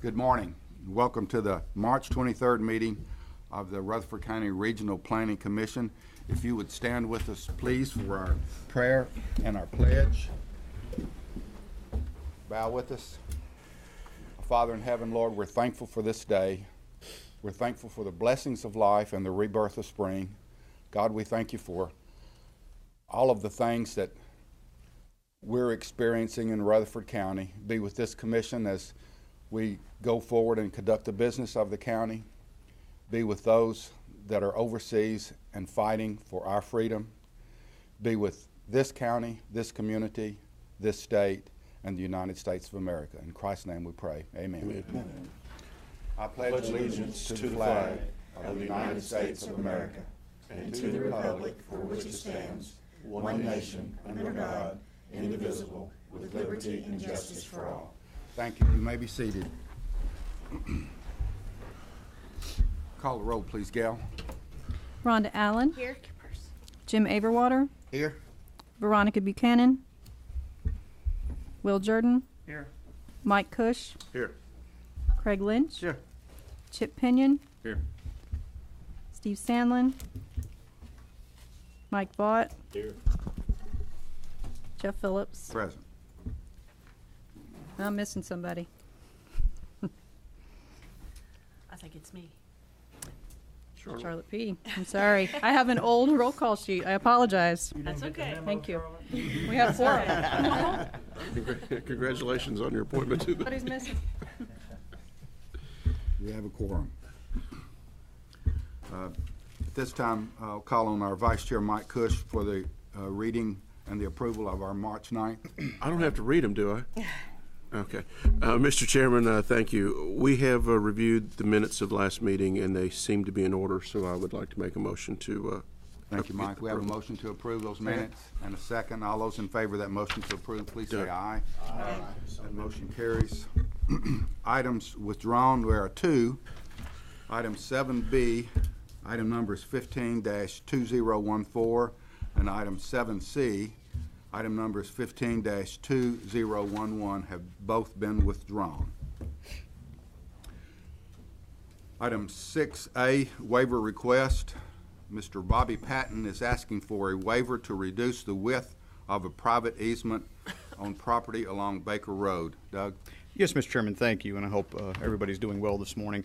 Good morning. Welcome to the March 23rd meeting of the Rutherford County Regional Planning Commission. If you would stand with us, please, for our prayer and our pledge. Bow with us. Father in heaven, Lord, we're thankful for this day. We're thankful for the blessings of life and the rebirth of spring. God, we thank you for all of the things that we're experiencing in Rutherford County. Be with this commission as we go forward and conduct the business of the county. Be with those that are overseas and fighting for our freedom. Be with this county, this community, this state, and the United States of America. In Christ's name we pray. Amen. Amen. I pledge allegiance to the flag of the United States of America and to the republic for which it stands, one nation, under God, indivisible, with liberty and justice for all. Thank you. You may be seated. Call the roll, please, Gail. Rhonda Allen. Here. Jim Averwater. Here. Veronica Buchanan. Will Jordan. Here. Mike Cush. Here. Craig Lynch. Here. Chip Pinion. Here. Steve Sandlin. Mike Vaught. Here. Jeff Phillips. Present. I'm missing somebody. I think it's me. Charlotte P. I'm sorry. I have an old roll call sheet. I apologize. That's okay. Thank you. We have four. Congratulations on your appointment to the... Somebody's missing. We have a quorum. At this time, I'll call on our Vice Chair, Mike Cush, for the reading and the approval of our March 9th. I don't have to read them, do I? Okay. Mr. Chairman, thank you. We have reviewed the minutes of last meeting, and they seem to be in order, so I would like to make a motion to... Thank you, Mike. We have a motion to approve those minutes and a second. All those in favor of that motion to approve, please say aye. Aye. That motion carries. Items withdrawn, there are two. Item 7B, item numbers 15-2014, and item 7C, item numbers 15-2011 have both been withdrawn. Item 6A, waiver request. Mr. Bobby Patton is asking for a waiver to reduce the width of a private easement on property along Baker Road. Doug? Yes, Mr. Chairman, thank you, and I hope everybody's doing well this morning.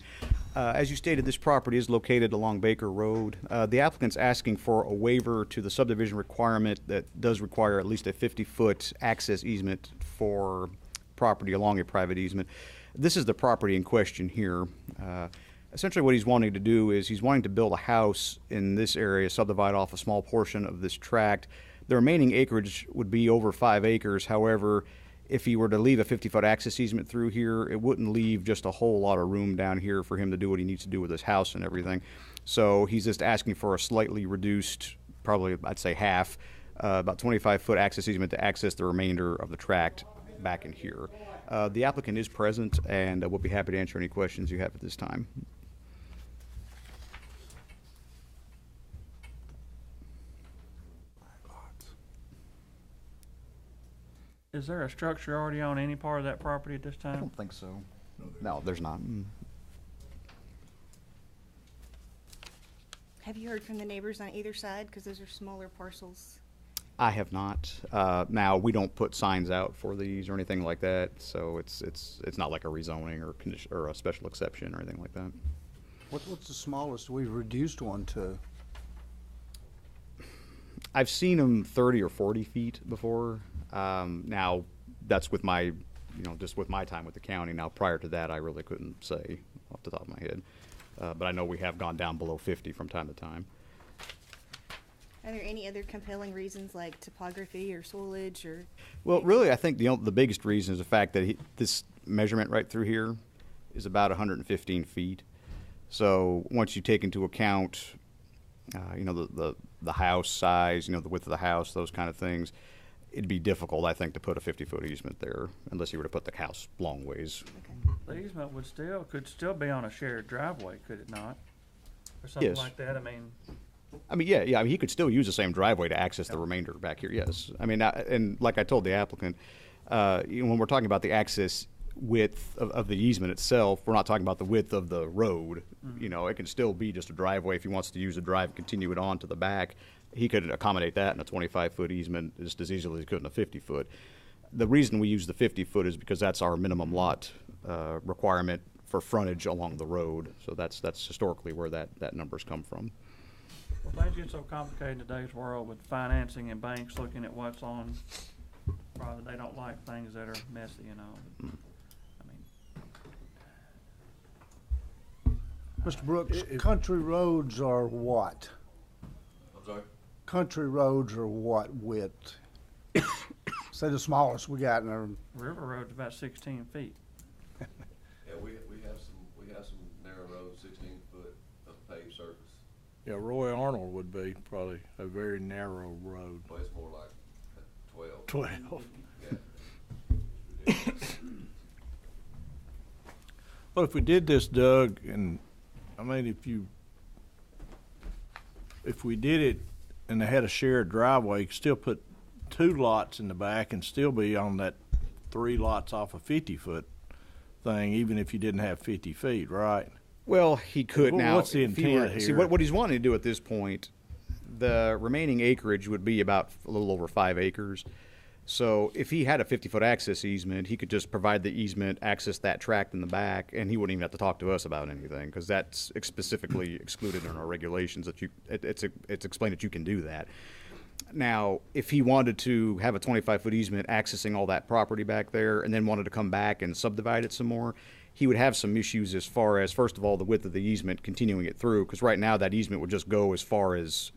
As you stated, this property is located along Baker Road. The applicant's asking for a waiver to the subdivision requirement that does require at least a 50-foot access easement for property along a private easement. This is the property in question here. Essentially what he's wanting to do is he's wanting to build a house in this area, subdivide off a small portion of this tract. The remaining acreage would be over 5 acres. However, if he were to leave a 50-foot access easement through here, it wouldn't leave just a whole lot of room down here for him to do what he needs to do with his house and everything. So he's just asking for a slightly reduced, probably I'd say half, about 25-foot access easement to access the remainder of the tract back in here. The applicant is present, and we'll be happy to answer any questions you have at this time. Is there a structure already on any part of that property at this I time? don't think so. No, there's not. Have you heard from the neighbors on either side? Because those are smaller parcels. I have not. Now, we don't put signs out for these or anything like that, so it's not like a rezoning or condition or a special exception or anything like that. What's the smallest we've reduced one to? I've seen them 30 or 40 feet before. Now, that's with my, just with my time with the county. Now, prior to that, I really couldn't say off the top of my head. But I know we have gone down below 50 from time to time. Are there any other compelling reasons like topography or soilage or? Well, really, I think the biggest reason is the fact that this measurement right through here is about 115 feet. So once you take into account, the house size, the width of the house, those kind of things, it'd be difficult, I think, to put a 50-foot easement there unless you were to put the house long ways. Okay. The easement could still be on a shared driveway, could it not? Or something Yes. like that, Yeah. He could still use the same driveway to access the remainder back here, yes. And like I told the applicant, when we're talking about the access width of the easement itself. We're not talking about the width of the road. You know, it can still be just a driveway if he wants to use the drive and continue it on to the back. He could accommodate that in a 25-foot easement just as easily as he could in a 50-foot. The reason we use the 50-foot is because that's our minimum lot requirement for frontage along the road. So that's historically where that number's come from. Well, things get so complicated in today's world with financing and banks looking at what's on, probably they don't like things that are messy and all. I mean, Mr. Brooks, country roads are what? I'm sorry? Country roads are what width? Say the smallest we got in our, River Road's about 16 feet. Yeah, we have some narrow roads, 16-foot of paved surface. Yeah, Roy Arnold would be probably a very narrow road. Well, it's more like 12. 12. Yeah. Well, if we did this, Doug, and I mean, if we did it and they had a shared driveway, you could still put 2 lots in the back and still be on that 3 lots off a 50-foot thing, even if you didn't have 50 feet, right? Well, he could Well, now. what's the if he were- intent See, here? what he's wanting to do at this point, the remaining acreage would be about a little over 5 acres. So if he had a 50-foot access easement, he could just provide the easement, access that tract in the back, and he wouldn't even have to talk to us about anything because that's specifically excluded in our regulations. That it's explained that you can do that. Now, if he wanted to have a 25-foot easement accessing all that property back there and then wanted to come back and subdivide it some more, he would have some issues as far as, first of all, the width of the easement, continuing it through, because right now that easement would just go as far as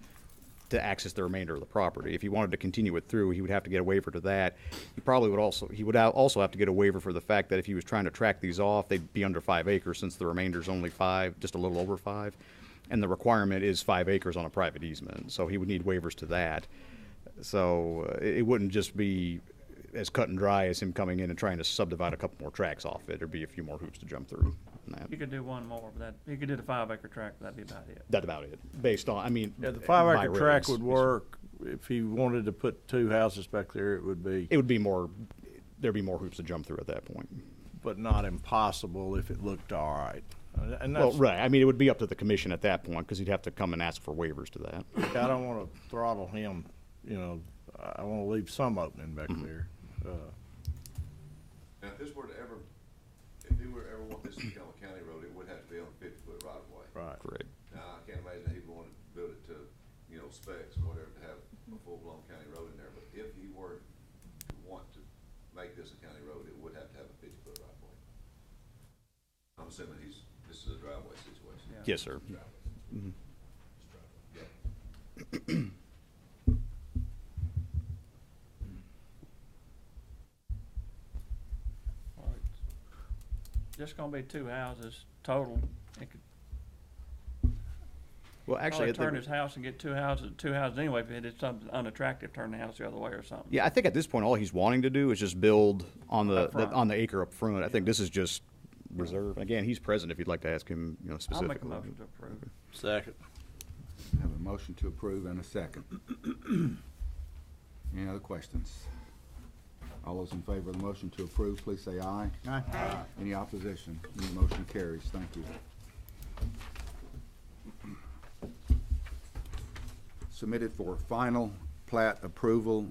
to access the remainder of the property. If he wanted to continue it through, he would have to get a waiver to that. He would also have to get a waiver for the fact that if he was trying to track these off, they'd be under 5 acres since the remainder's only 5, just a little over 5. And the requirement is 5 acres on a private easement, so he would need waivers to that. So it wouldn't just be as cut and dry as him coming in and trying to subdivide a couple more tracks off it. There'd be a few more hoops to jump through. on that. You could do one more, but you could do the 5-acre tract, that'd be about it. That's about it. Based on, I mean, Yeah, the by 5-acre track regs. would work. If he wanted to put 2 houses back there, it would be, It would be more. There'd be more hoops to jump through at that point. but not impossible if it looked all right. And Well, that's, right. I mean, it would be up to the commission at that point because he'd have to come and ask for waivers to that. I don't want to throttle him, you know, I want to leave some opening back there. Now, if he were to ever want this to become a county road, it would have to be on a 50-foot right of way. Right. Correct. Now, I can't imagine he'd want to build it to, specs or whatever to have a full-blown county road in there, but if he were to want to make this a county road, it would have to have a 50-foot right of way. I'm assuming this is a driveway situation. Yeah. Yes, sir. Driveway. Yeah. Well, it's just gonna be 2 houses total. It could Well, actually, probably turn his house and get 2 houses anyway, if it's something unattractive, turn the house the other way or something. yeah, I think at this point, all he's wanting to do is just build on Up front. on the acre up front. I think this is just reserve. Again, he's present if you'd like to ask him, I'll specifically. make a motion to approve. Second. Have a motion to approve and a second. Any other questions? All those in favor of the motion to approve, please say aye. Aye. Any opposition? Any motion carries. Thank you. Submitted for final plat approval,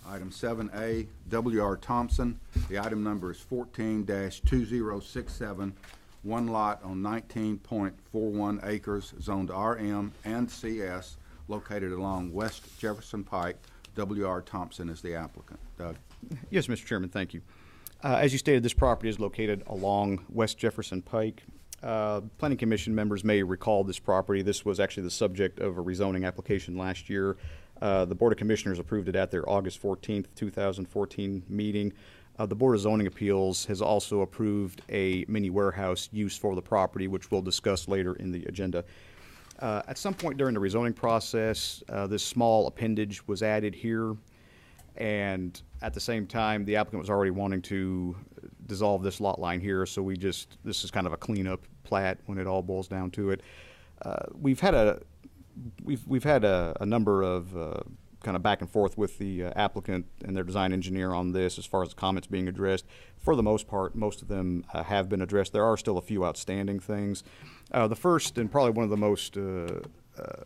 item 7A, W.R. Thompson. The item number is 14-2067, one lot on 19.41 acres, zoned RM and CS, located along West Jefferson Pike. W.R. Thompson is the applicant. Doug? Yes, Mr. Chairman, thank you. As you stated, this property is located along West Jefferson Pike. Planning Commission members may recall this property. This was actually the subject of a rezoning application last year. The Board of Commissioners approved it at their August 14th, 2014 meeting. The Board of Zoning Appeals has also approved a mini warehouse use for the property, which we'll discuss later in the agenda. At some point during the rezoning process, this small appendage was added here, and at the same time, the applicant was already wanting to dissolve this lot line here, so this is kind of a cleanup plat when it all boils down to it. We've had a number of kind of back and forth with the applicant and their design engineer on this as far as the comments being addressed. For the most part, most of them have been addressed. There are still a few outstanding things. The first, and probably one of the most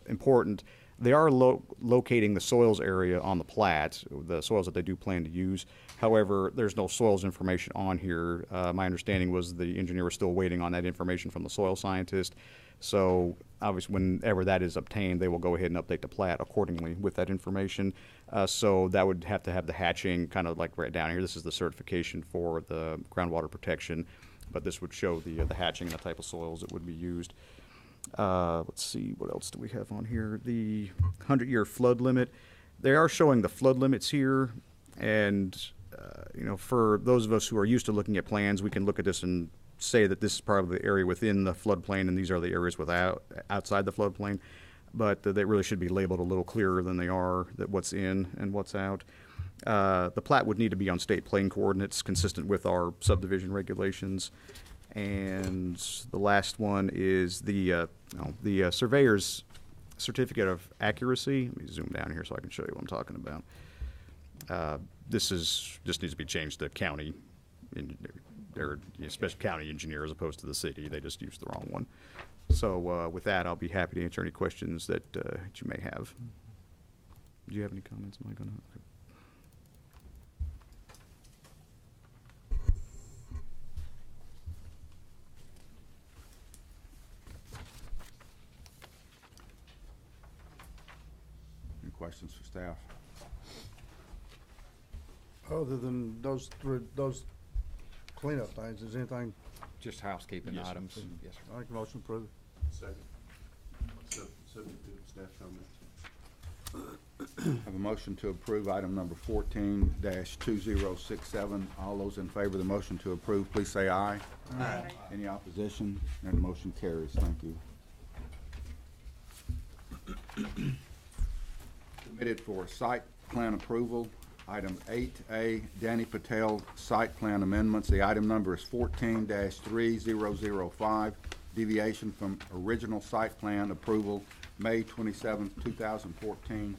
important, they are locating the soils area on the plat, the soils that they do plan to use. However, there's no soils information on here. My understanding was the engineer was still waiting on that information from the soil scientist. So obviously, whenever that is obtained, they will go ahead and update the plat accordingly with that information. So that would have to have the hatching kind of like right down here. This is the certification for the groundwater protection, but this would show the hatching and the type of soils that would be used. Let's see, what else do we have on here? The 100-year flood limit. They are showing the flood limits here, and you know, for those of us who are used to looking at plans, we can look at this and say that this is probably the area within the floodplain, and these are the areas outside the floodplain. But they really should be labeled a little clearer than they are, that what's in and what's out. The plat would need to be on state plane coordinates consistent with our subdivision regulations. And the last one is the surveyor's certificate of accuracy. Let me zoom down here so I can show you what I'm talking about. This just needs to be changed to county, or special county engineer as opposed to the city. They just used the wrong one. So with that, I'll be happy to answer any questions that you may have. Do you have any comments, Mike, on that? Okay. Any questions for staff? Other than those cleanup things, is anything? Just housekeeping Yes, sir. items. Yes, sir. I make a motion to approve. Second. Subject to staff comments. Have a motion to approve item number 14-2067. All those in favor of the motion to approve, please say aye. Aye. Any opposition? And the motion carries. Thank you. Submitted for site plan approval. Item 8A, Danny Patel Site Plan Amendments. The item number is 14-3005, deviation from original site plan approval, May 27, 2014.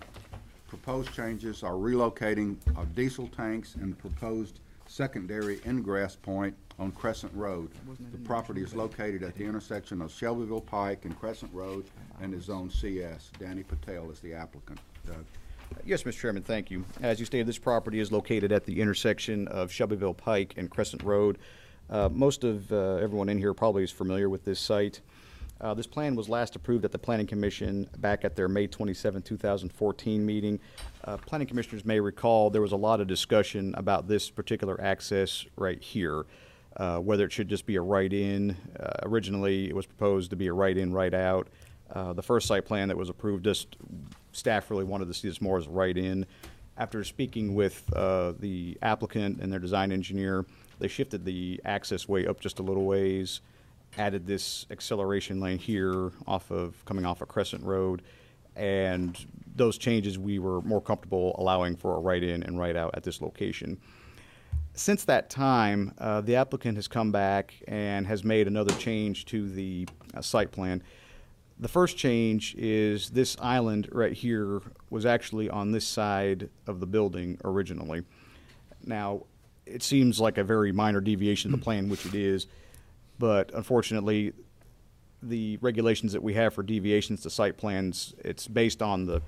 Proposed changes are relocating of diesel tanks and proposed secondary ingress point on Crescent Road. The property is located at the intersection of Shelbyville Pike and Crescent Road and is Zone CS. Danny Patel is the applicant. Doug. Yes, Mr. Chairman, thank you. As you stated, this property is located at the intersection of Shelbyville Pike and Crescent Road. Most of everyone in here probably is familiar with this site. This plan was last approved at the Planning Commission back at their May 27, 2014 meeting. Planning Commissioners may recall there was a lot of discussion about this particular access right here, whether it should just be a right-in. Originally, it was proposed to be a right-in, right-out. The first site plan that was approved, staff really wanted to see this more as right-in. After speaking with the applicant and their design engineer, they shifted the access way up just a little ways, added this acceleration lane here coming off of Crescent Road, and those changes we were more comfortable allowing for a right-in and right-out at this location. Since that time, the applicant has come back and has made another change to the site plan. The first change is this island right here was actually on this side of the building originally. Now, it seems like a very minor deviation of the plan, which it is, but unfortunately, the regulations that we have for deviations to site plans, it's based on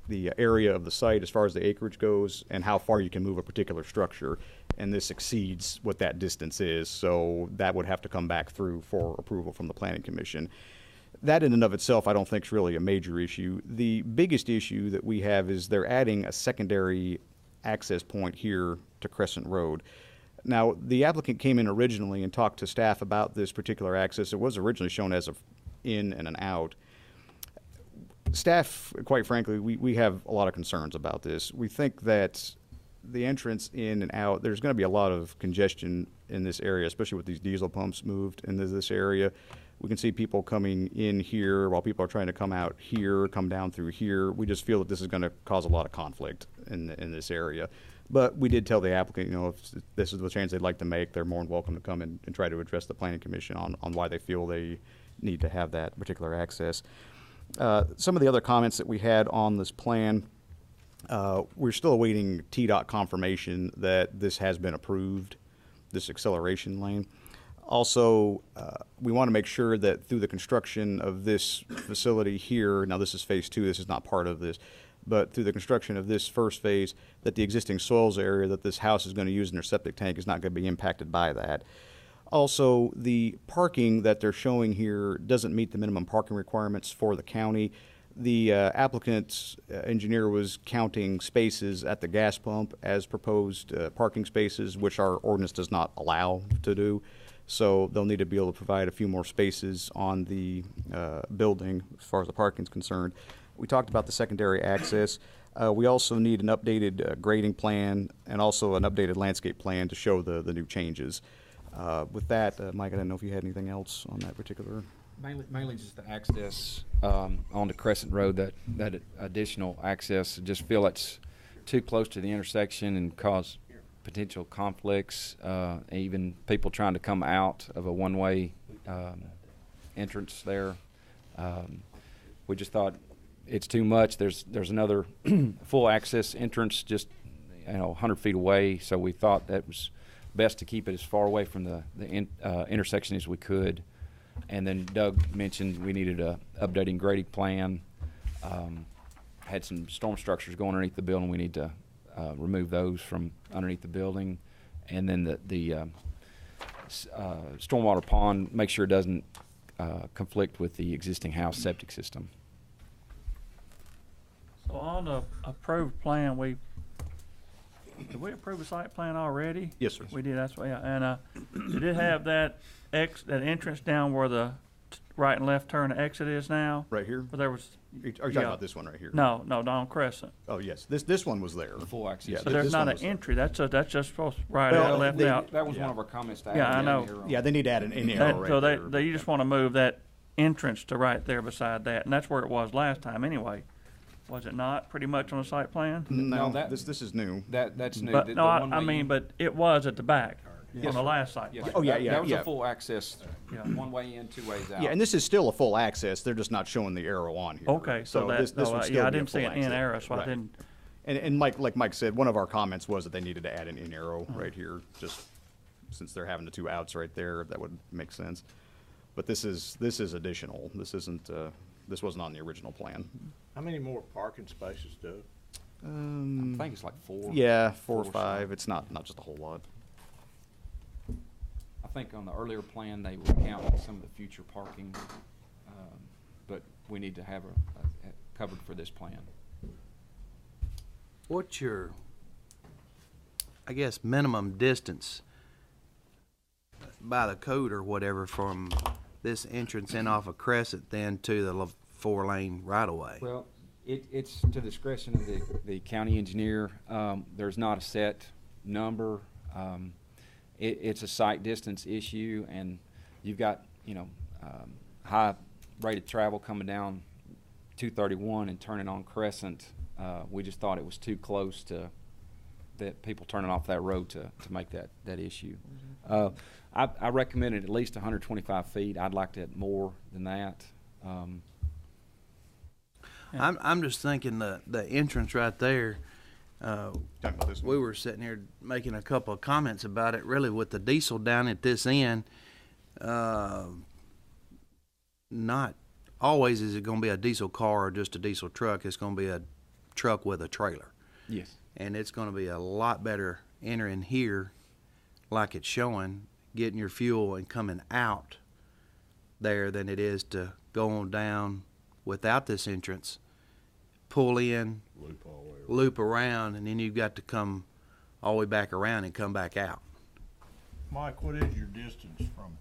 the area of the site as far as the acreage goes and how far you can move a particular structure, and this exceeds what that distance is, so that would have to come back through for approval from the Planning Commission. That in and of itself, I don't think is really a major issue. The biggest issue that we have is they're adding a secondary access point here to Crescent Road. Now, the applicant came in originally and talked to staff about this particular access. It was originally shown as an in and an out. Staff, quite frankly, we have a lot of concerns about this. We think that the entrance in and out, there's going to be a lot of congestion in this area, especially with these diesel pumps moved into this area. We can see people coming in here while people are trying to come out here, come down through here. We just feel that this is going to cause a lot of conflict in this area. But we did tell the applicant, you know, if this is the change they'd like to make, they're more than welcome to come and try to address the Planning Commission on why they feel they need to have that particular access. Some of the other comments that we had on this plan, We're still awaiting TDOT confirmation that this has been approved, this acceleration lane. Also, we want to make sure that through the construction of this facility here, now this is phase 2, this is not part of this, but through the construction of this first phase, that the existing soils area that this house is going to use in their septic tank is not going to be impacted by that. Also, the parking that they're showing here doesn't meet the minimum parking requirements for the county. The applicant's engineer was counting spaces at the gas pump as proposed parking spaces, which our ordinance does not allow to do. So they'll need to be able to provide a few more spaces on the building as far as the parking is concerned. We talked about the secondary access. We also need an updated grading plan and also an updated landscape plan to show the new changes. With that, Mike, I didn't know if you had anything else on that particular. Mainly just the access onto Crescent Road, that additional access. I just feel it's too close to the intersection and cause potential conflicts, even people trying to come out of a one-way entrance there. We just thought it's too much. There's another full access entrance just 100 feet away, so we thought that was best to keep it as far away from the intersection as we could. And then Doug mentioned we needed a updating grading plan. Had some storm structures going underneath the building. We need to remove those from underneath the building. And then the stormwater pond, make sure it doesn't conflict with the existing house septic system. So on the approved plan, did we approve a site plan already? Yes, sir. We did, that's why, yeah. And did it have that that entrance down where the right and left turn exit is now? Right here? But there was. Are you talking about this one right here? No, Don Crescent. Oh, yes. This one was there. The full access. Yeah, So there's this not one an was there. entry. That's just supposed to right Well, out, left they- out. That was one of our comments to add. Yeah, I down know. here on- Yeah, they need to add an in arrow right So there. you just want to move that entrance to right there beside that, and that's where it was last time anyway. Was it not pretty much on the site plan? No, that- this is new. That's new. But The no, I one-way mean, in- but it was at the back Yes, on the sir. last site Yes, plan. sir. Oh, yeah, That was yeah. a full access, Yeah. one way in, 2 ways out. Yeah, and this is still a full access. They're just not showing the arrow on here. Okay, so that, this would still yeah, I be a didn't see full an in access. arrow, so I Right. didn't. And like Mike said, one of our comments was that they needed to add an in arrow right here, just since they're having the 2 outs right there, that would make sense. But this is additional. This isn't. This wasn't on the original plan. How many more parking spaces, Doug? I think it's like 4. Yeah, 4 or Four, 5. It's not just a whole lot. I think on the earlier plan, they were counting some of the future parking, but we need to have a covered for this plan. What's your, I guess, minimum distance by the code or whatever from this entrance in off of Crescent then to the 4-lane right-of-way? Well, it's to the discretion of the county engineer. There's not a set number. It's a site distance issue, and you've got, high rated travel coming down 231 and turning on Crescent. We just thought it was too close to that people turning off that road to make that issue. I recommended at least 125 feet. I'd like to have more than that. I'm just thinking the entrance right there. Talking about this one? We were sitting here making a couple of comments about it. Really, with the diesel down at this end, not always is it going to be a diesel car or just a diesel truck. It's going to be a truck with a trailer. Yes. And it's going to be a lot better entering here, like it's showing, getting your fuel and coming out there than it is to go on down without this entrance, pull in, loop around, and then you've got to come all the way back around and come back out. Mike, what is your distance from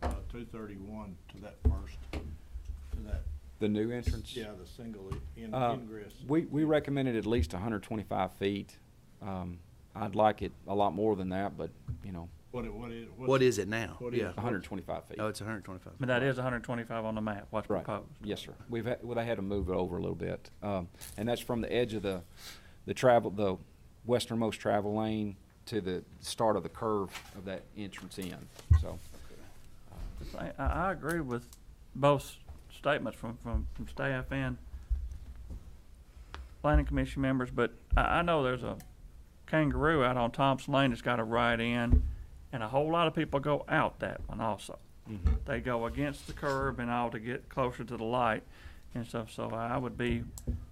231 to that first, to that, The new entrance? the single ingress? We recommended at least 125 feet. I'd like it a lot more than that, but, What is it now? What is Yeah. it? 125 feet. Oh, it's 125. But that is 125 on the map, what's Right. proposed. Yes, sir. They had to move it over a little bit. And that's from the edge of the westernmost travel lane to the start of the curve of that entrance in, so. I agree with both statements from staff and planning commission members, but I know there's a kangaroo out on Thompson Lane that's got a right in, and a whole lot of people go out that one also. They go against the curb and all to get closer to the light and stuff, so I would be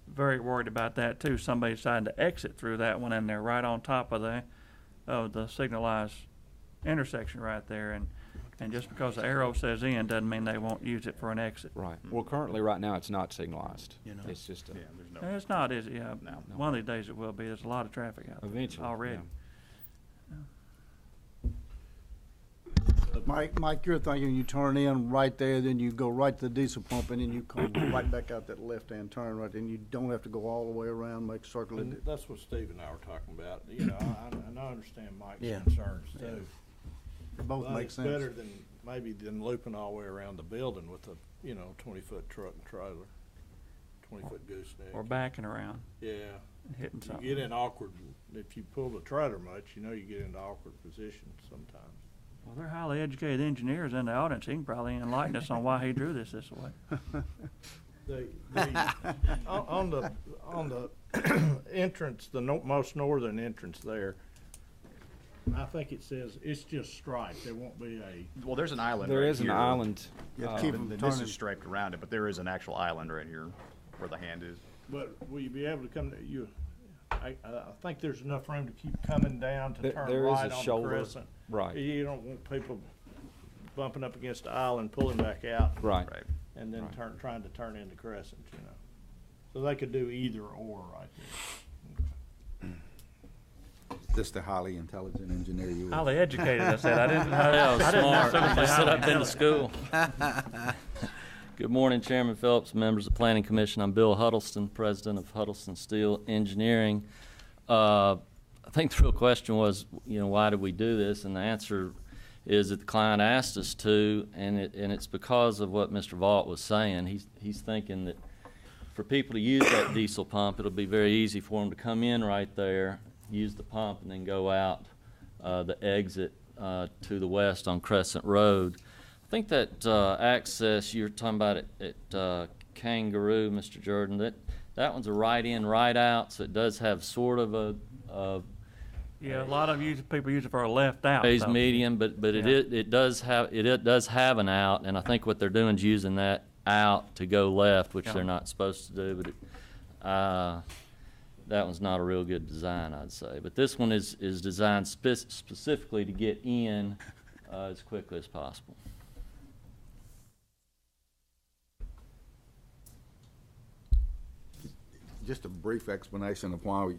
very worried about that too. Somebody deciding to exit through that one, and they're right on top of the signalized intersection right there, and just because the arrow says in doesn't mean they won't use it for an exit. Right. Well, currently, right now, it's not signalized. It's just a, It's not, is it? Yeah. One of these days it will be. There's a lot of traffic out there eventually. already. yeah. Mike, you're thinking you turn in right there, then you go right to the diesel pump, and then you come right back out that left-hand turn right there, and you don't have to go all the way around, make a circle. And that's what Steve and I were talking about. You know, I understand Mike's Yeah. concerns too. They both But make it's sense. better than looping all the way around the building with a 20-foot truck and trailer, 20-foot gooseneck. Or backing around Yeah. and hitting You something. get in awkward, if you pull the trailer much, you get into awkward positions sometimes. Well, they're highly educated engineers in the audience. He can probably enlighten us on why he drew this way. On the entrance, the most northern entrance there, I think it says it's just striped. There won't be a. Well, there's an island There right is an here. island. You have to keep And them this turning. is striped around it, but there is an actual island right here where the hand is. But will you be able to come? I think there's enough room to keep coming down to turn There is right a on shoulder. the crescent. Right. You don't want people bumping up against the island, pulling back out, Right. and then Right. trying to turn into Crescent. So they could do either or right there. Just a highly intelligent engineer you are. Highly educated, I said. I didn't Smart. necessarily Just say said highly I've been to intelligent. school. Good morning, Chairman Phillips, members of the Planning Commission. I'm Bill Huddleston, President of Huddleston Steel Engineering. I think the real question was, why did we do this? And the answer is that the client asked us to, and it's because of what Mr. Vaught was saying. He's thinking that for people to use that diesel pump, it'll be very easy for them to come in right there, use the pump, and then go out the exit to the west on Crescent Road. I think that access you're talking about at Kangaroo, Mr. Jordan, that one's a right in, right out, so it does have sort of a Yeah, a lot of people use it for a left out. phase though. medium, but Yeah. it does have an out, and I think what they're doing is using that out to go left, which Yeah. they're not supposed to do. But that one's not a real good design, I'd say. But this one is designed specifically to get in as quickly as possible. Just a brief explanation of why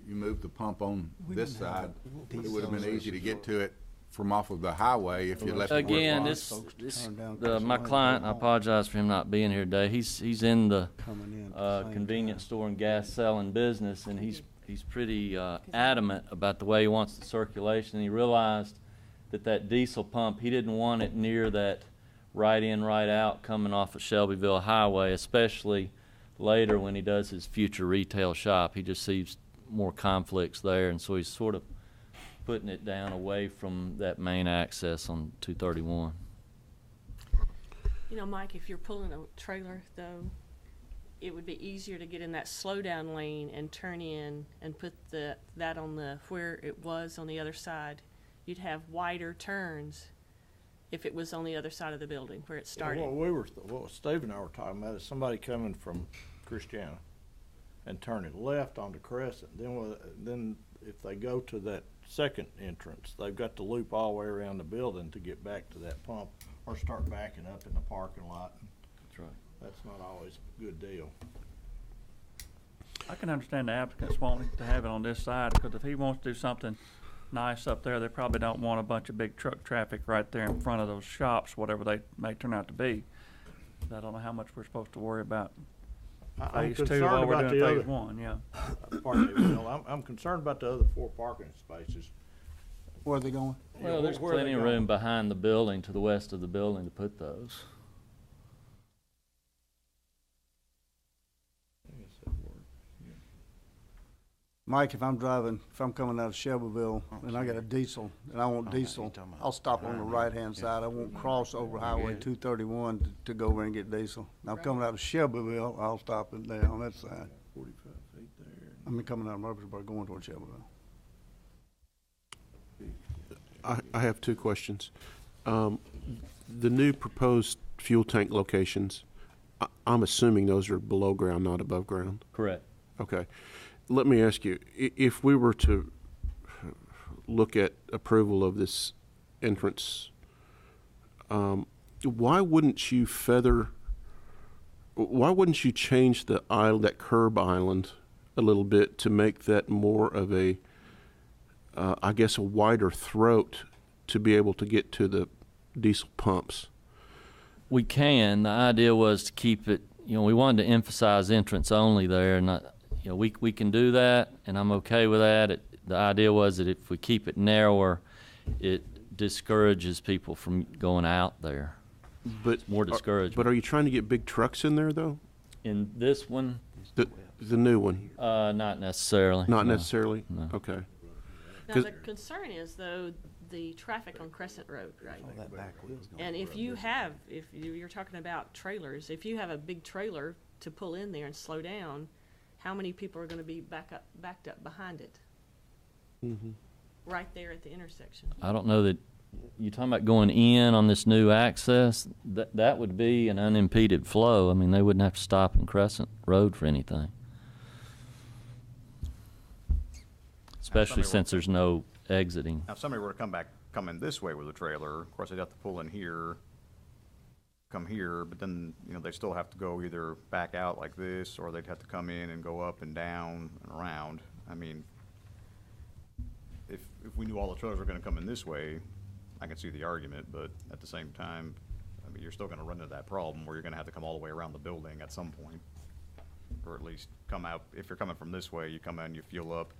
you moved the pump on this side. It would have been easy to get to it from off of the highway if you left it where it Again, was. my client, I apologize for him not being here today. He's in the Coming in. convenience store and gas selling business, and he's pretty adamant about the way he wants the circulation. He realized that diesel pump, he didn't want it near that right in, right out coming off of Shelbyville Highway, especially later when he does his future retail shop. He just sees more conflicts there, and so he's sort of putting it down away from that main access on 231. Mike, if you're pulling a trailer, though, it would be easier to get in that slowdown lane and turn in and put that on where it was on the other side. You'd have wider turns if it was on the other side of the building where it started. What Steve and I were talking about is somebody coming from Christiana and turning left onto Crescent. Then if they go to that second entrance, they've got to loop all the way around the building to get back to that pump, or start backing up in the parking lot. That's right. That's not always a good deal. I can understand the applicants wanting to have it on this side, because if he wants to do something nice up there, they probably don't want a bunch of big truck traffic right there in front of those shops, whatever they may turn out to be. I don't know how much we're supposed to worry about I'm phase two concerned while we're about doing the phase other. one, yeah. Pardon me, Bill. I'm concerned about the other 4 parking spaces. Where are they going? Well, there's where are they plenty of going? room behind the building to the west of the building to put those. Mike, if I'm coming out of Shelbyville and I got a diesel and I want diesel, I'll stop on the right-hand side. I won't cross over Highway 231 to go over and get diesel. Now, I'm coming out of Shelbyville, I'll stop it there on that side. 45 feet. I mean, coming out of Murfreesboro, going toward Shelbyville. I have two questions. The new proposed fuel tank locations, I'm assuming those are below ground, not above ground? Correct. Okay. Let me ask you, if we were to look at approval of this entrance, why wouldn't you change the aisle, that curb island a little bit to make that more of a, I guess, a wider throat to be able to get to the diesel pumps? We can. The idea was to keep it, we wanted to emphasize entrance only there, and not, we can do that, and I'm okay with that. The idea was that if we keep it narrower, it discourages people from going out there. But it's more discouraging. But are you trying to get big trucks in there, though? In this one? The new one? Not necessarily. Not no. necessarily? No. Okay. Now, the concern is, though, the traffic on Crescent Road, right? And if you're talking about trailers, if you have a big trailer to pull in there and slow down, how many people are going to be backed up behind it? Mm-hmm. Right there at the intersection. I don't know that you're talking about going in on this new access. That would be an unimpeded flow. I mean, they wouldn't have to stop in Crescent Road for anything. Especially since there's no exiting. Now, if somebody were to come in this way with a trailer, of course, they'd have to pull in here, come here, but then, they still have to go either back out like this, or they'd have to come in and go up and down and around. I mean, if we knew all the trailers were gonna come in this way, I can see the argument, but at the same time, I mean, you're still gonna run into that problem where you're gonna have to come all the way around the building at some point. Or at least come out, if you're coming from this way, you come in, you fuel up,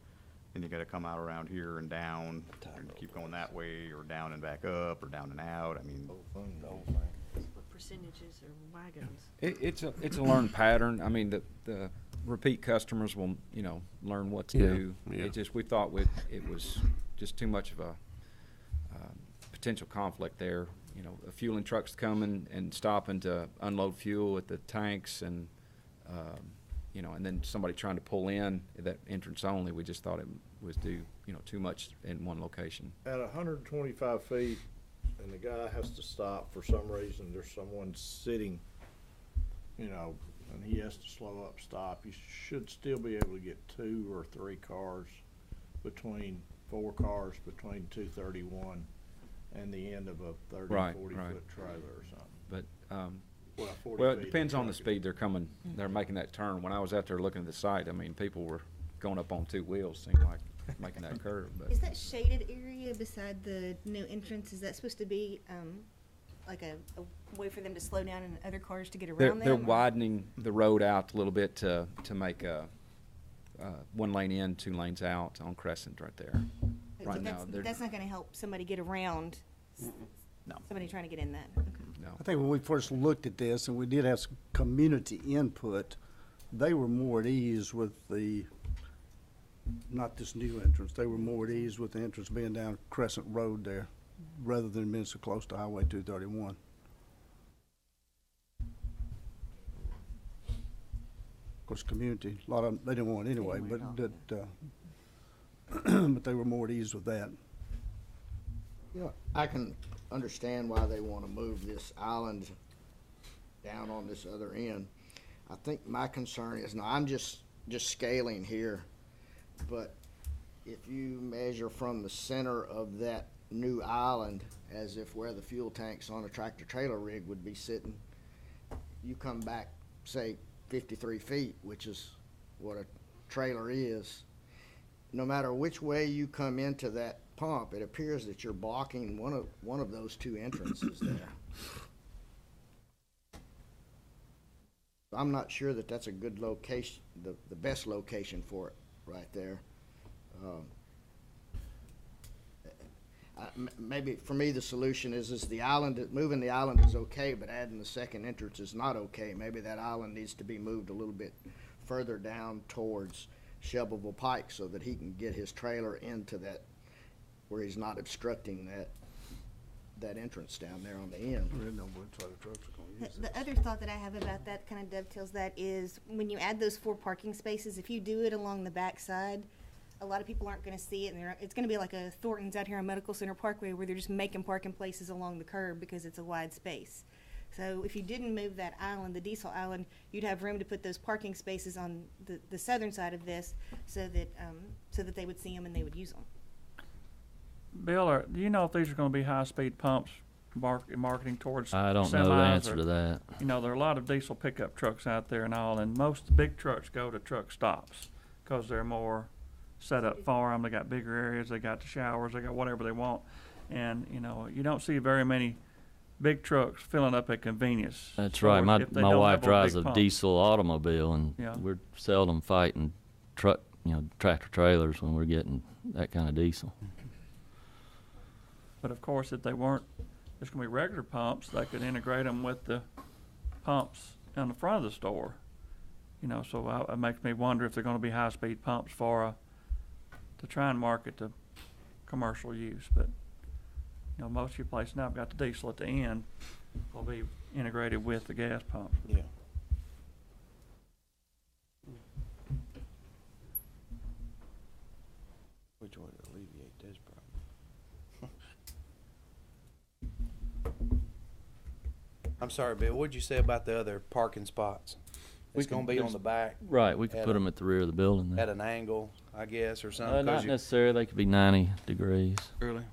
and you gotta come out around here and down, and keep going that way, or down and back up, or down and out. I mean, What percentages are wagons? It's a learned pattern. I mean, the repeat customers will, learn what to do. Yeah. It just, we thought it was just too much of a potential conflict there. Fueling trucks coming and stopping to unload fuel at the tanks, and and then somebody trying to pull in that entrance only. We just thought it was too much in one location. At 125 feet, and the guy has to stop for some reason, there's someone sitting, and he has to slow up, stop. You should still be able to get 2 or 3 cars between 4 cars between 231 and the end of a 30, 40 foot trailer or something. But, 40 well, it feet depends on the trucking. speed they're coming, they're making that turn. When I was out there looking at the site, I mean, people were going up on 2 wheels, seemed like making that curve. But Is that shaded area beside the new entrance, is that supposed to be, like a way for them to slow down and other cars to get around them? they're or- widening the road out a little bit to make a 1 lane in, 2 lanes out on Crescent right there. But Right now, that's not gonna help somebody get around, No. somebody trying to get in that. Okay. no. I think when we first looked at this, and we did have some community input, they were more at ease with not this new entrance, they were more at ease with the entrance being down Crescent Road there, rather than being so close to Highway 231. Of course, community, a lot of them, they didn't want it anyway, but they were more at ease with that. I can understand why they want to move this island down on this other end. I think my concern is, now I'm just scaling here, but if you measure from the center of that new island as if where the fuel tanks on a tractor trailer rig would be sitting, you come back, say, 53 feet, which is what a trailer is. No matter which way you come into that pump, it appears that you're blocking one of those 2 entrances there. I'm not sure that that's a good location, the best location for it right there. Maybe for me the solution is the island, moving the island is okay, but adding the second entrance is not okay. Maybe that island needs to be moved a little bit further down towards Shelbyville Pike so that he can get his trailer into that, where he's not obstructing that entrance down there on the end. Really know which side the trucks are gonna use The this. other thought that I have about that kind of dovetails that is when you add those 4 parking spaces, if you do it along the back side, a lot of people aren't going to see it, and it's going to be like a Thornton's out here on Medical Center Parkway where they're just making parking places along the curb because it's a wide space. So if you didn't move that island, the diesel island, you'd have room to put those parking spaces on the southern side of this so that they would see them and they would use them. Bill, do you know if these are going to be high-speed pumps marketing towards I don't know the semis, answer or- to that. You know, there are a lot of diesel pickup trucks out there and all, and most big trucks go to truck stops because they're more set up for them. They got bigger areas, they got the showers, they got whatever they want. And, you know, you don't see very many big trucks filling up at convenience. That's stores right. My if they my don't wife have drives big a pump. diesel automobile, and Yeah. we're seldom fighting tractor trailers when we're getting that kind of diesel. But of course, if they weren't, there's going to be regular pumps, they could integrate them with the pumps on the front of the store. You know, so it makes me wonder if they're going to be high-speed pumps to try and market to commercial use. But, you know, most of your places now have got the diesel at the end, will be integrated with the gas pump. Yeah. Which would alleviate this problem. I'm sorry, Bill, what'd you say about the other parking spots? We It's gonna could be on just- the back? Right, we could at put a- them at the rear of the building there. At an angle, I guess, or something? 'cause Not you- necessarily. They could be 90 degrees. Really?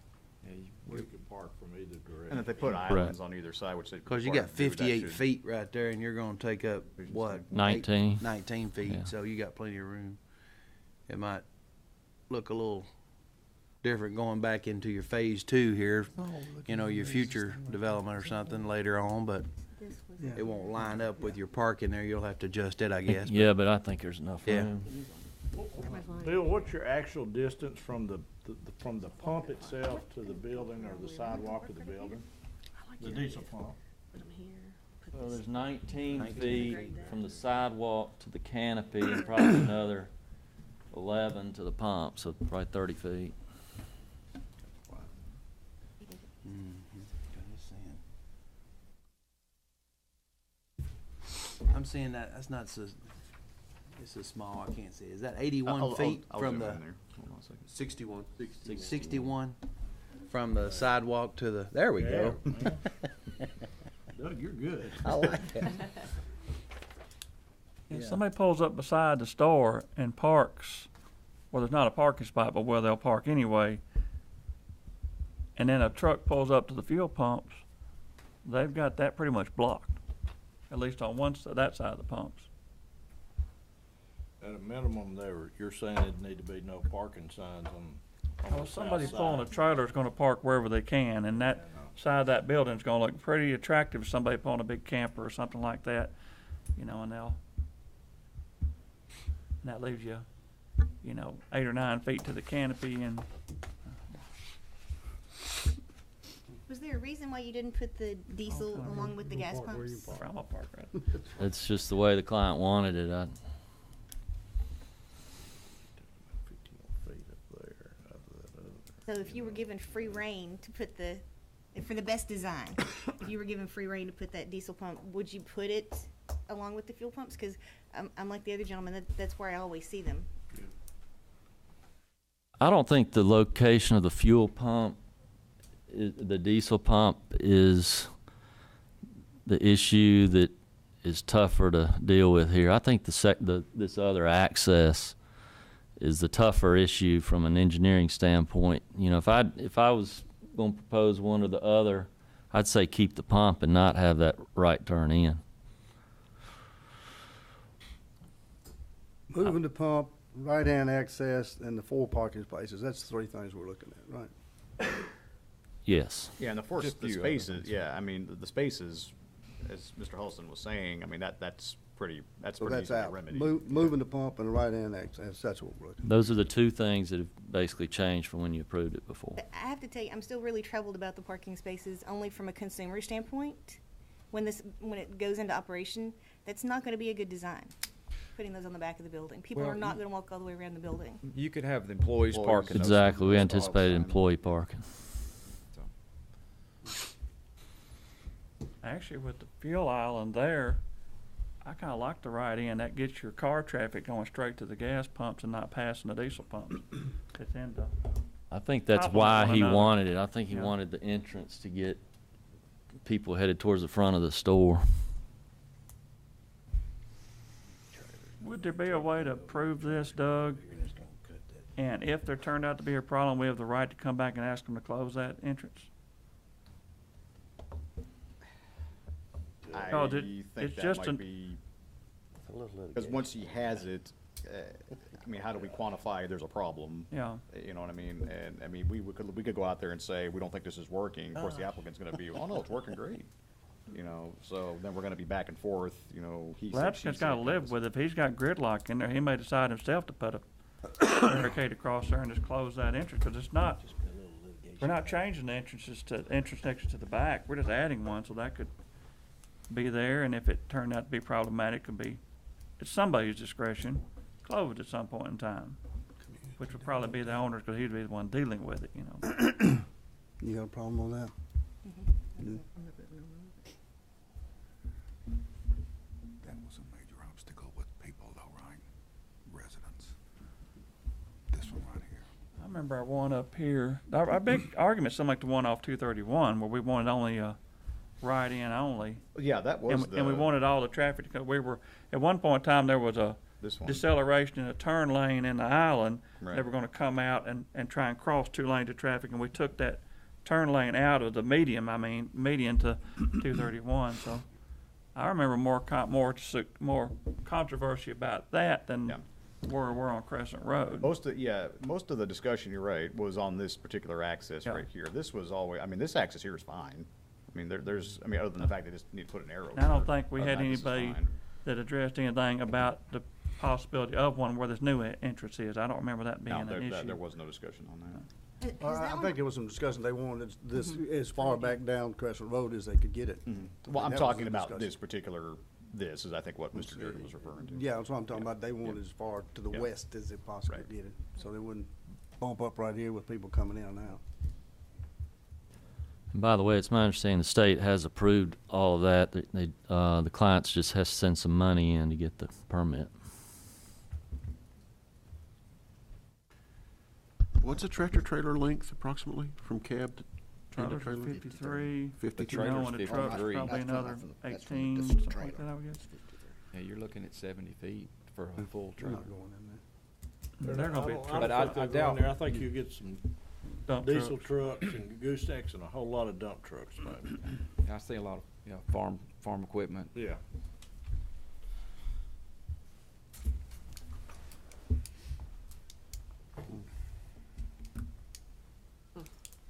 We could park from either direction. And if they put islands on either side, which they. Cause you require got them to do, that 58 should- feet right there, and you're gonna take up, what? 19. 19 feet, Yeah. so you got plenty of room. It might look a little different going back into your phase 2 here, you know, your future development or something later on, but it won't line up with your parking there. You'll have to adjust it, I guess. Yeah, but I think there's enough Yeah. room. Bill, what's your actual distance from the pump itself to the building or the sidewalk of the building? The diesel pump? Put 'em here. Put Well, this- there's 19 19 feet feet. from the sidewalk to the canopy, and probably another 11 to the pump, so probably 30 feet. I'm seeing that, that's not so, it's so small, I can't see. Is that 81 feet I'll from zoom the? in there. Hold on a second. 61. 61 from the sidewalk to the, there we go. Doug, you're good. I like that. If Yeah. somebody pulls up beside the store and parks, well, there's not a parking spot, but where they'll park anyway, and then a truck pulls up to the fuel pumps, they've got that pretty much blocked, at least on that side of the pumps. At a minimum, you're saying there'd need to be no parking signs on Well, the somebody south pulling a side. trailer is gonna park wherever they can, and that side of that building's gonna look pretty attractive to somebody pulling a big camper or something like that, you know, and that leaves you, 8 or 9 feet to the canopy, and Was there a reason why you didn't put the diesel along with the gas pumps? I'm gonna park right. It's just the way the client wanted it. 50 more feet up there out of that other. So if you were given free reign to put for the best design, if you were given free reign to put that diesel pump, would you put it along with the fuel pumps? Because I'm like the other gentleman, that's where I always see them. I don't think the location of the fuel pump, the diesel pump, is the issue that is tougher to deal with here. I think this other access is the tougher issue from an engineering standpoint. You know, if I was going to propose one or the other, I'd say keep the pump and not have that right turn in. Moving the pump, right-hand access, and the 4 parking spaces, that's the 3 things we're looking at, right? Yes. Yeah, and the Just the few other spaces, things. yeah, I mean, the spaces, as Mr. Holston was saying, I mean, that's pretty So easy that's to out. remedy. Moving the pump and the right-hand access, that's what we're looking at. Those are the 2 things that have basically changed from when you approved it before. But I have to tell you, I'm still really troubled about the parking spaces, only from a consumer standpoint. When it goes into operation, that's not gonna be a good design, putting those on the back of the building. People Well, are not gonna walk all the way around the building. You could have the employees parking. those Exactly. We spots. anticipated employee parking. Actually, with the fuel island there, I kind of like the right end. That gets your car traffic going straight to the gas pumps and not passing the diesel pumps. It's in the, I think that's Complement why one he another. wanted it. I think he Yeah. wanted the entrance to get people headed towards the front of the store. would there be a way to prove this, Doug? And if there turned out to be a problem, we have the right to come back and ask them to close that entrance? I Oh, think it's that just might an- be, because once he has it, I mean, how do we quantify there's a problem? Yeah. You know what I mean? And, I mean, we could go out there and say, we don't think this is working. Of course, the applicant's gonna be, oh, no, it's working great. You know, so then we're gonna be back and forth, you know, he Well, said, that's she just said. gotta live with it. If he's got gridlock in there, he may decide himself to put a barricade across there and just close that entrance, because it's not, we're not changing the entrances to, entrance next to the back. We're just adding one, so that could be there, and if it turned out to be problematic, it could be, it's somebody's discretion, closed at some point in time, which would probably be the owner's, because he'd be the one dealing with it, you know. You got a problem on that? Mm. That was a major obstacle with people though, right? Residents. This one right here. I remember our one up here, our big argument seemed like the one off 231, where we wanted only a right-in only. Yeah, that was And we wanted all the traffic, because we were, at one point in time, there was a This one. deceleration in a turn lane in the island. Right. They were gonna come out and try and cross two lanes of traffic, and we took that turn lane out of the median to 231, so I remember more controversy about that than Yeah. where we're on Crescent Road. Most of the discussion, you're right, was on this particular access Yeah. right here. This was always, I mean, this access here is fine. I mean, there's, I mean, other than the fact they just need to put an arrow. And I don't through it. think we Other had than that, this is anybody fine. that addressed anything about the possibility of one where this new entrance is. I don't remember that being No, an there issue. was no discussion on that. I think there was some discussion, they wanted this as far back down Crescent Road as they could get it. Well, I'm That was talking the about discussion. this particular, this is, I think, what Mr. Jordan was referring to. Yeah, that's what I'm talking about, they wanted as far to the Yeah. west as they possibly Right. did it, so they wouldn't bump up right here with people coming in and out. And by the way, it's my understanding the state has approved all of that. The clients just has to send some money in to get the permit. What's a tractor trailer length approximately from cab to Trailers are trailer? 53. 53. You know, Trailer's and the truck's 53. probably That's another from- that's from 18, the something like trailer. that, I would guess. Yeah, you're looking at 70 feet for a full They're trailer. not going in there. They're gonna be I don't But I think they'll go in doubt- there. I think you get some dump diesel trucks. trucks and goosenecks and a whole lot of dump trucks, maybe. I see a lot of, farm equipment. Yeah.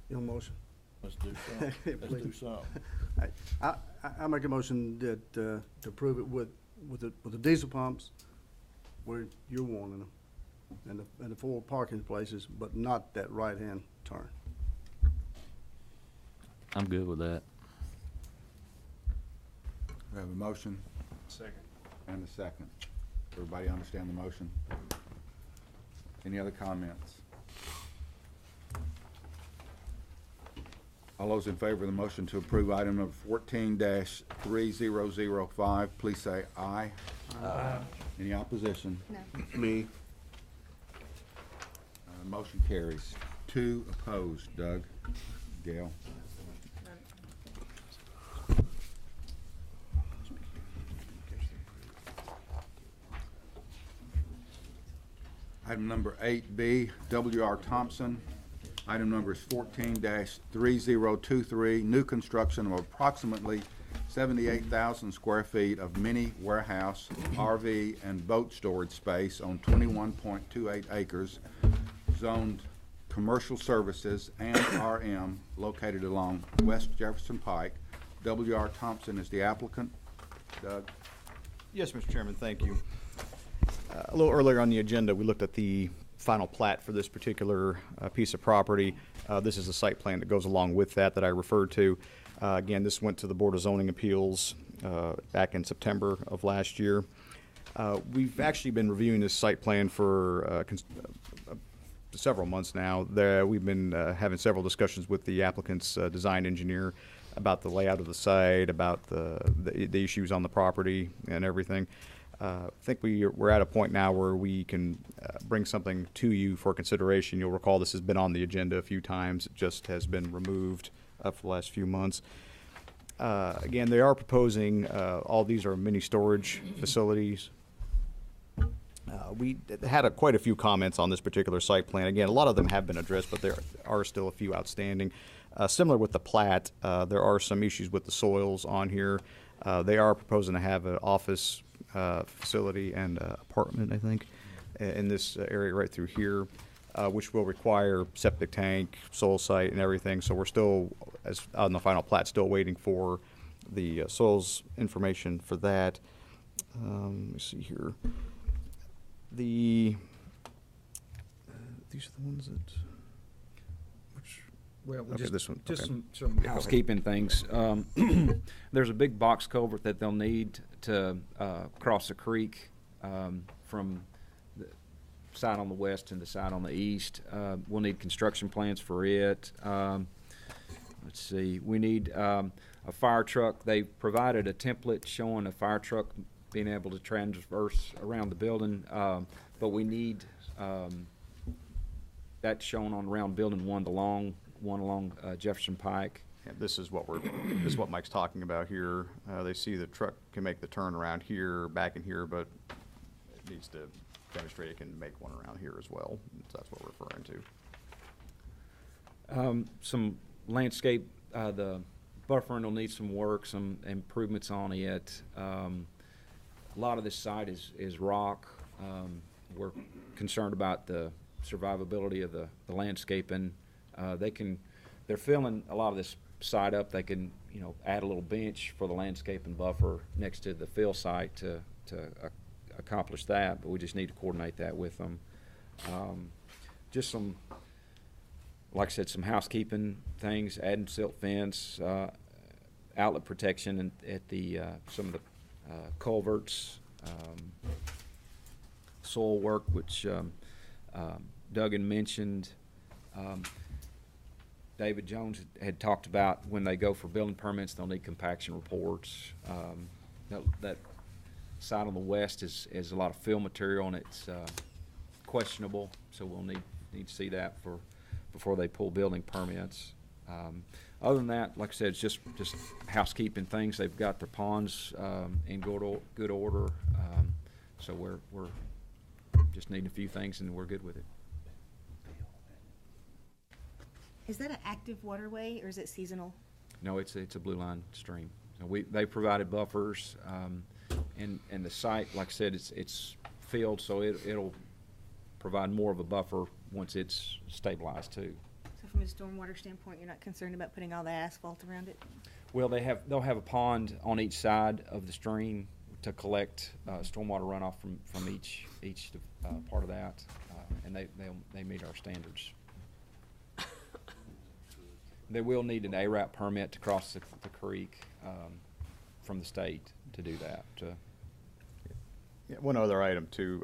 Your motion? Let's do something. Let's do Please. something. I make a motion that, to approve it with the diesel pumps where you're wanting them, and the 4 parking places, but not that right-hand turn. I'm good with that. We have a motion. Second. And a second. Everybody understand the motion? Any other comments? All those in favor of the motion to approve item number 14-3005, please say aye. Aye. Any opposition? No. Me. Motion carries. 2 opposed. Doug? Gail? Item number 8B, W.R. Thompson. Item number is 14-3023, new construction of approximately 78,000 square feet of mini warehouse, RV, and boat storage space on 21.28 acres, zoned commercial services and RM, located along West Jefferson Pike. W.R. Thompson is the applicant. Doug? Yes, Mr. Chairman, thank you. A little earlier on the agenda, we looked at the final plat for this particular piece of property. This is the site plan that goes along with that I referred to. Again, this went to the Board of Zoning Appeals back in September of last year. We've actually been reviewing this site plan for several months now. We've been having several discussions with the applicant's design engineer. about the layout of the site, about the issues on the property and everything. I think we're at a point now where we can bring something to you for consideration. You'll recall this has been on the agenda a few times. It just has been removed for the last few months. Again, they are proposing, all these are mini storage facilities. We had quite a few comments on this particular site plan. Again, a lot of them have been addressed, but there are still a few outstanding. Similar with the plat, there are some issues with the soils on here. They are proposing to have an office facility and apartment, I think, in this area right through here, which will require septic tank, soil site, and everything. So we're still, as on the final plat, still waiting for the soils information for that. Let me see here. These are the ones that. Well, Okay, just, this one. just Okay. some housekeeping things. There's a big box culvert that they'll need to cross the creek from the side on the west and the side on the east. We'll need construction plans for it. Let's see, we need a fire truck. They provided a template showing a fire truck being able to transverse around the building, but we need that shown on around building one along Jefferson Pike. Yeah, this is what Mike's talking about here. They see the truck can make the turn around here, back in here, but it needs to demonstrate it can make one around here as well. So that's what we're referring to. Some landscape, the buffering will need some work, some improvements on it. A lot of this site is rock. We're concerned about the survivability of the landscaping. They're filling a lot of this site up. They can, add a little bench for the landscape and buffer next to the fill site to accomplish that, but we just need to coordinate that with them. Just some, like I said, some housekeeping things, adding silt fence, outlet protection at the some of the culverts, soil work, which Duggan mentioned. David Jones had talked about when they go for building permits, they'll need compaction reports. That side on the west is a lot of fill material, and it's questionable, so we'll need to see that before they pull building permits. Other than that, like I said, it's just housekeeping things. They've got their ponds in good order, so we're just needing a few things, and we're good with it. Is that an active waterway or is it seasonal? No, it's a blue line stream. They provided buffers, and the site, like I said, it's filled, so it'll provide more of a buffer once it's stabilized too. So from a stormwater standpoint, you're not concerned about putting all the asphalt around it? Well, they'll have a pond on each side of the stream to collect stormwater runoff from each part of that, and they meet our standards. They will need an ARAP permit to cross the creek from the state to do that. Yeah, one other item too,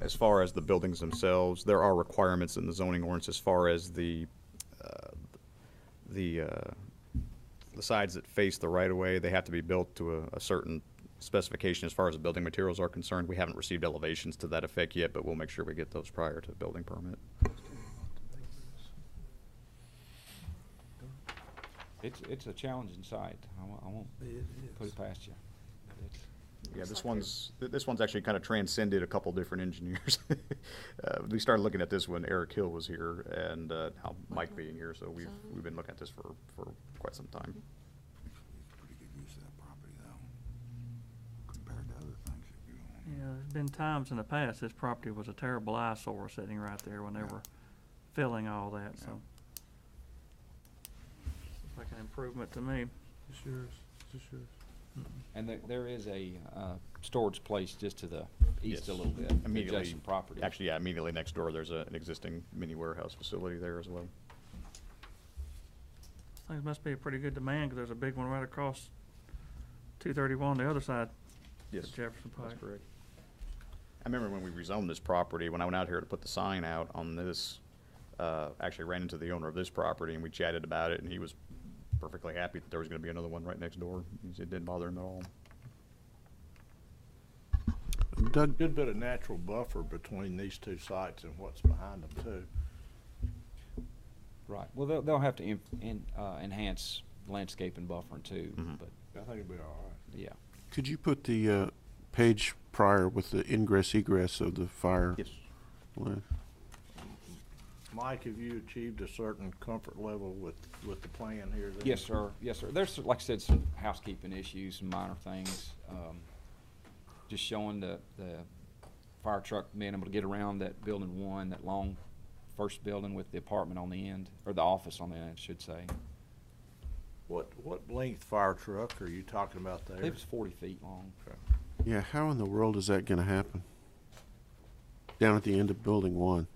as far as the buildings themselves, there are requirements in the zoning ordinance as far as the sides that face the right-of-way. They have to be built to a certain specification as far as the building materials are concerned. We haven't received elevations to that effect yet, but we'll make sure we get those prior to the building permit. It's a challenging site. I won't put it past you. Yeah, this one's actually kind of transcended a couple different engineers. We started looking at this when Eric Hill was here, and now Mike being here, so we've been looking at this for quite some time. Pretty good use of that property though, compared to other things that you own. Yeah, there's been times in the past this property was a terrible eyesore sitting right there when they were filling all that. So, looks like an improvement to me. Sure. And there is a storage place just to the east Yes. a little bit, Immediately, adjacent property. actually, yeah, immediately next door, there's an existing mini warehouse facility there as well. Things must be a pretty good demand because there's a big one right across 231 the other side. Yes, of Jefferson Pike. that's correct. I remember when we rezoned this property, when I went out here to put the sign out on this, actually ran into the owner of this property and we chatted about it, and he was perfectly happy that there was gonna be another one right next door. It didn't bother him at all. Doug, Good bit of natural buffer between these two sites and what's behind them too. Right. Well, they'll have to enhance landscape and buffering too, but I think it'll be all right. yeah. could you put the page prior with the ingress egress of the fire? Yes. line? Mike, have you achieved a certain comfort level with the plan here? then? Yes, sir. Yes, sir. There's, like I said, some housekeeping issues, some minor things. Just showing the fire truck being able to get around that building one, that long first building with the apartment on the end, or the office on the end, I should say. What length fire truck are you talking about I there? believe it's 40 feet long. Yeah, how in the world is that going to happen? Down at the end of building one.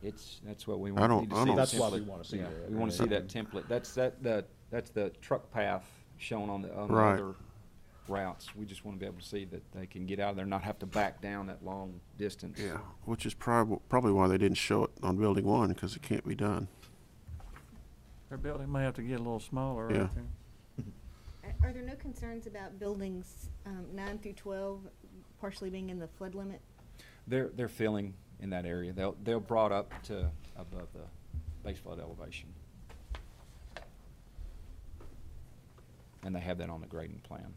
That's what we I want. don't- Need to I see don't the That's why we template. wanna see Yeah, that. we want to see that template. That's the truck path shown on the Right. other routes. We just want to be able to see that they can get out of there and not have to back down that long distance. Yeah, which is probably why they didn't show it on building one, because it can't be done. Their building may have to get a little smaller. Yeah. Right there. Are there no concerns about buildings 9 through 12 partially being in the flood limit? They're filling in that area. They're brought up to above the base flood elevation. And they have that on the grading plan.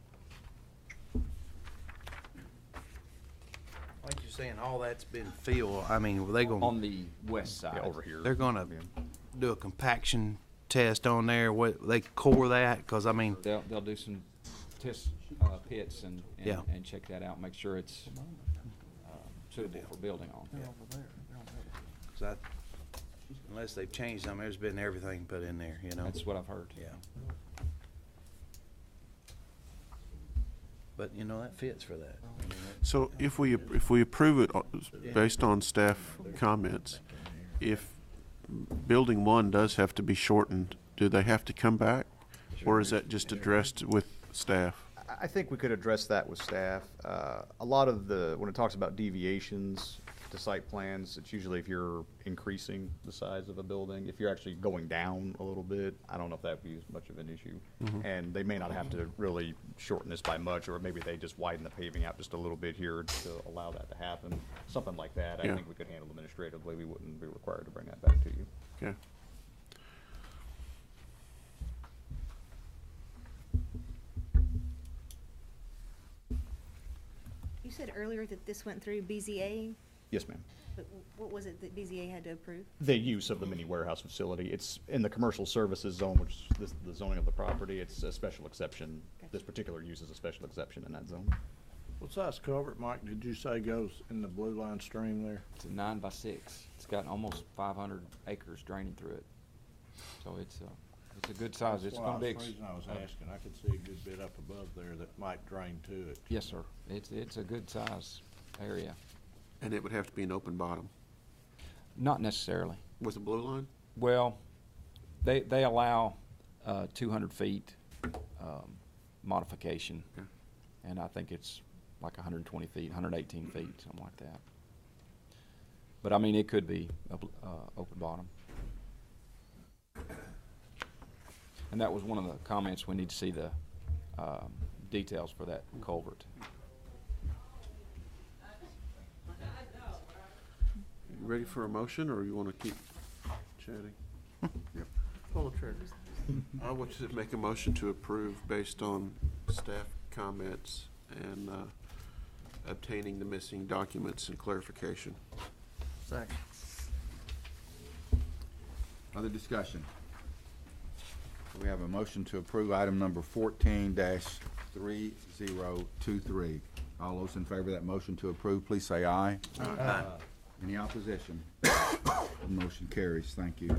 Like you're saying, all that's been filled. I mean, were they gonna? On the west side. Yeah, over here. They're gonna do a compaction test on there. What they core that? Cause I mean, They'll do some test pits and Yeah. and check that out, make sure it's suitable for building on. cause unless they've changed them, there's been everything put in there. You know. That's what I've heard. Yeah. But you know that fits for that. I mean, So if we approve it based on staff comments, if building one does have to be shortened, do they have to come back? Or is that just addressed with staff? I think we could address that with staff. A lot of when it talks about deviations to site plans, it's usually if you're increasing the size of a building. If you're actually going down a little bit, I don't know if that would be as much of an issue. And they may not have to really shorten this by much, or maybe they just widen the paving out just a little bit here to allow that to happen. Something like that, Yeah. I think we could handle administratively. We wouldn't be required to bring that back to you. Okay. You said earlier that this went through BZA, Yes, ma'am. but what was it that BZA had to approve? The use of the mini warehouse facility. It's in the commercial services zone, which is the zoning of the property. It's a special exception. This particular use is a special exception in that zone. What size culvert, Mike, did you say goes in the blue line stream there? It's a 9x6. It's got almost 500 acres draining through it. So it's a good size. It's gonna be. That's the reason I was asking. I could see a good bit up above there that might drain to it. Yes, sir. It's a good size area. And it would have to be an open bottom Not necessarily. with a blue line? Well, they allow 200 feet modification, Okay. and I think it's like 120 feet, 118 feet, something like that. But I mean, it could be open bottom. And that was one of the comments. We need to see the details for that culvert. You ready for a motion, or you want to keep chatting? Pull the trigger. I want you to make a motion to approve based on staff comments and obtaining the missing documents and clarification. Second. Other discussion? We have a motion to approve item number 14-3023. All those in favor of that motion to approve, please say aye. Aye. Any opposition? The motion carries. Thank you.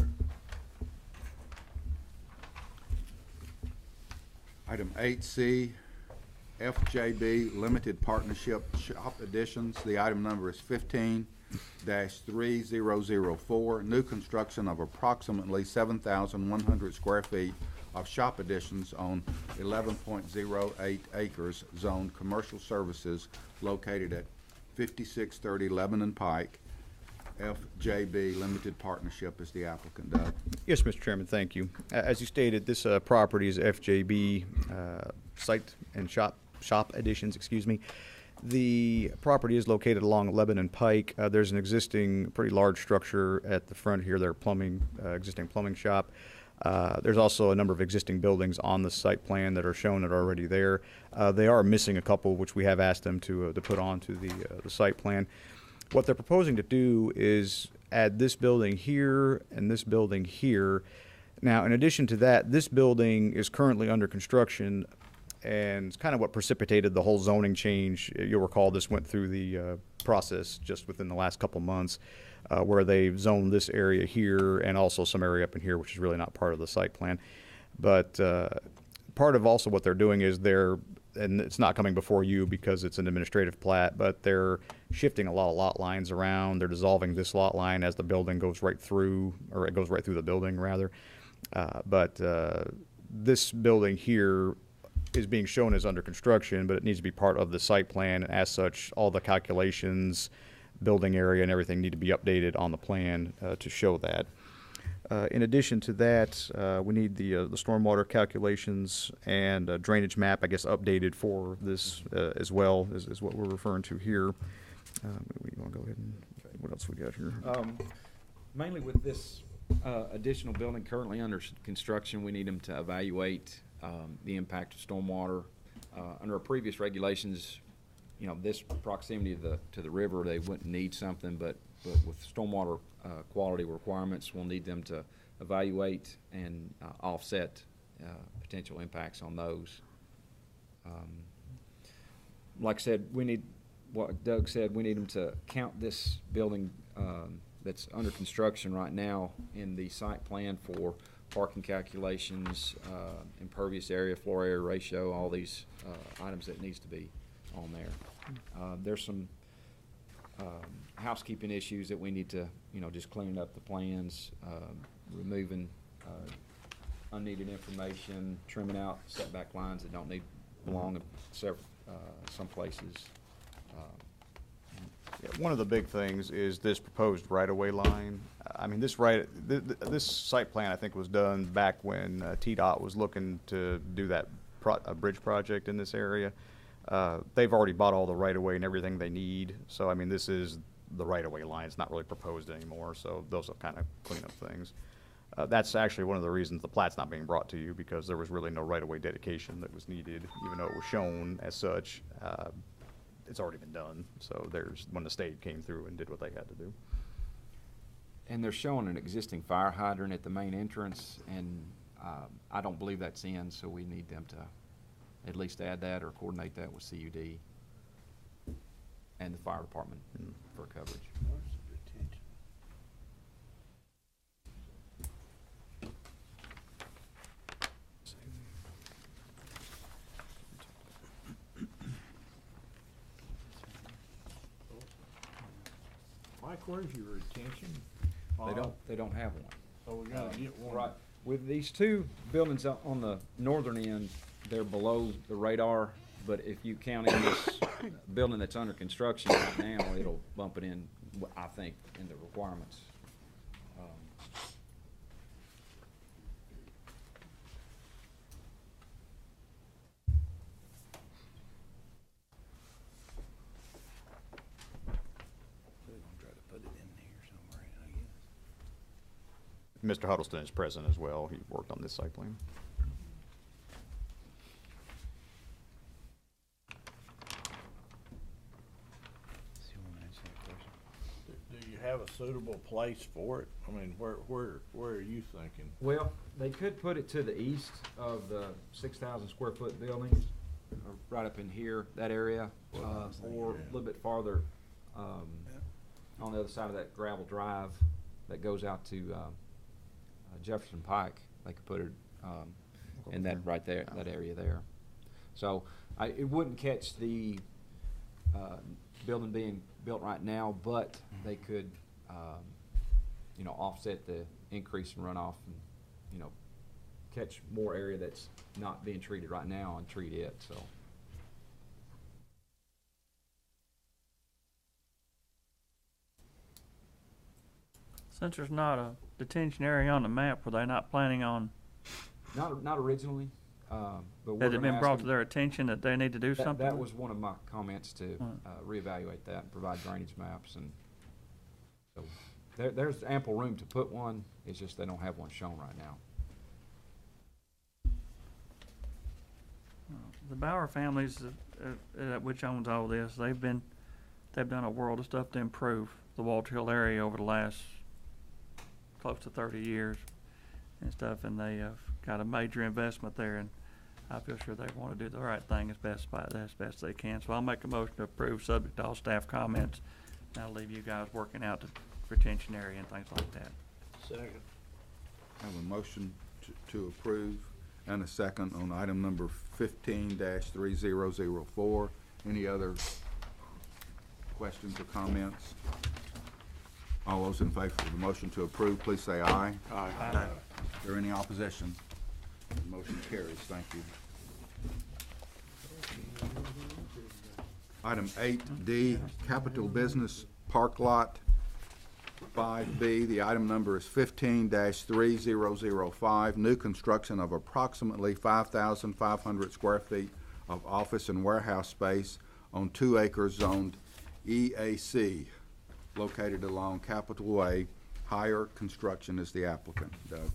Item 8C, FJB Limited Partnership Shop Additions. The item number is 15-3004. New construction of approximately 7,100 square feet of shop additions on 11.08 acres zoned commercial services located at 5630 Lebanon Pike FJB Limited Partnership is the applicant, Doug. Yes, Mr. Chairman, thank you. As you stated, this property is FJB Site and Shop Additions, excuse me. The property is located along Lebanon Pike. There's an existing pretty large structure at the front here, their existing plumbing shop. There's also a number of existing buildings on the site plan that are shown that are already there. They are missing a couple, which we have asked them to put onto the site plan. What they're proposing to do is add this building here and this building here. Now, in addition to that, this building is currently under construction, and it's kind of what precipitated the whole zoning change. You'll recall this went through the process just within the last couple months, where they zoned this area here and also some area up in here, which is really not part of the site plan. But part of also what they're doing is and it's not coming before you because it's an administrative plat, but they're shifting a lot of lot lines around. They're dissolving this lot line as the building goes right through, or it goes right through the building rather. But this building here is being shown as under construction, but it needs to be part of the site plan. And as such, all the calculations, building area, and everything need to be updated on the plan to show that. In addition to that, we need the stormwater calculations and drainage map, I guess, updated for this as well, is what we're referring to here. We want to go ahead and, what else we got here? Mainly with this additional building currently under construction, we need them to evaluate the impact of stormwater. Under our previous regulations, you know, this proximity to the river, they wouldn't need something, but with stormwater quality requirements, we'll need them to evaluate and offset potential impacts on those. Like I said, what Doug said, we need them to count this building that's under construction right now in the site plan for parking calculations, impervious area, floor area ratio, all these items that needs to be on there. There's some housekeeping issues that we need to, just clean up the plans, removing unneeded information, trimming out setback lines that don't belong in some places. One of the big things is this proposed right-of-way line. I mean, this site plan, I think, was done back when TDOT was looking to do that a bridge project in this area. They've already bought all the right-of-way and everything they need. So, I mean, this is the right-of-way line. It's not really proposed anymore, so those will kind of clean up things. That's actually one of the reasons the plat's not being brought to you, because there was really no right-of-way dedication that was needed, even though it was shown as such. It's already been done, so when the state came through and did what they had to do. And they're showing an existing fire hydrant at the main entrance, and I don't believe that's in, so we need them to at least add that or coordinate that with CUD and the fire department for coverage. Mike, where's your retention? They don't have one. So we gotta get one. Right. With these two buildings on the northern end, they're below the radar, but if you count in this building that's under construction right now, it'll bump it in, I think, in the requirements. Mr. Huddleston is present as well. He worked on this site plan. Do you have a suitable place for it? I mean, where are you thinking? Well, they could put it to the east of the 6,000 square foot building, right up in here, that area, or a little bit farther on the other side of that gravel drive that goes out to Jefferson Pike. They could put it in that right there, that area there. So it wouldn't catch the building being built right now, but they could, offset the increase in runoff and, catch more area that's not being treated right now and treat it. So. Since there's not a detention area on the map, were they not planning on, Not originally, but we're had it gonna been ask brought them- to their attention that they need to do something? That was one of my comments to reevaluate that and provide drainage maps, and so there's ample room to put one. It's just they don't have one shown right now. The Bauer families, which owns all this, they've done a world of stuff to improve the Walter Hill area over the last close to 30 years and stuff, and they have got a major investment there, and I feel sure they want to do the right thing as best they can. So I'll make a motion to approve, subject to all staff comments, and I'll leave you guys working out the retention area and things like that. Second. Have a motion to approve and a second on item number 15-3004. Any other questions or comments? All those in favor of the motion to approve, please say aye. Aye. Is there any opposition? The motion carries. Thank you. Item 8D, Capital Business Park Lot 5B. The item number is 15-3005, new construction of approximately 5,500 square feet of office and warehouse space on 2 acres zoned EAC, located along Capitol Way. Higher Construction is the applicant. Doug.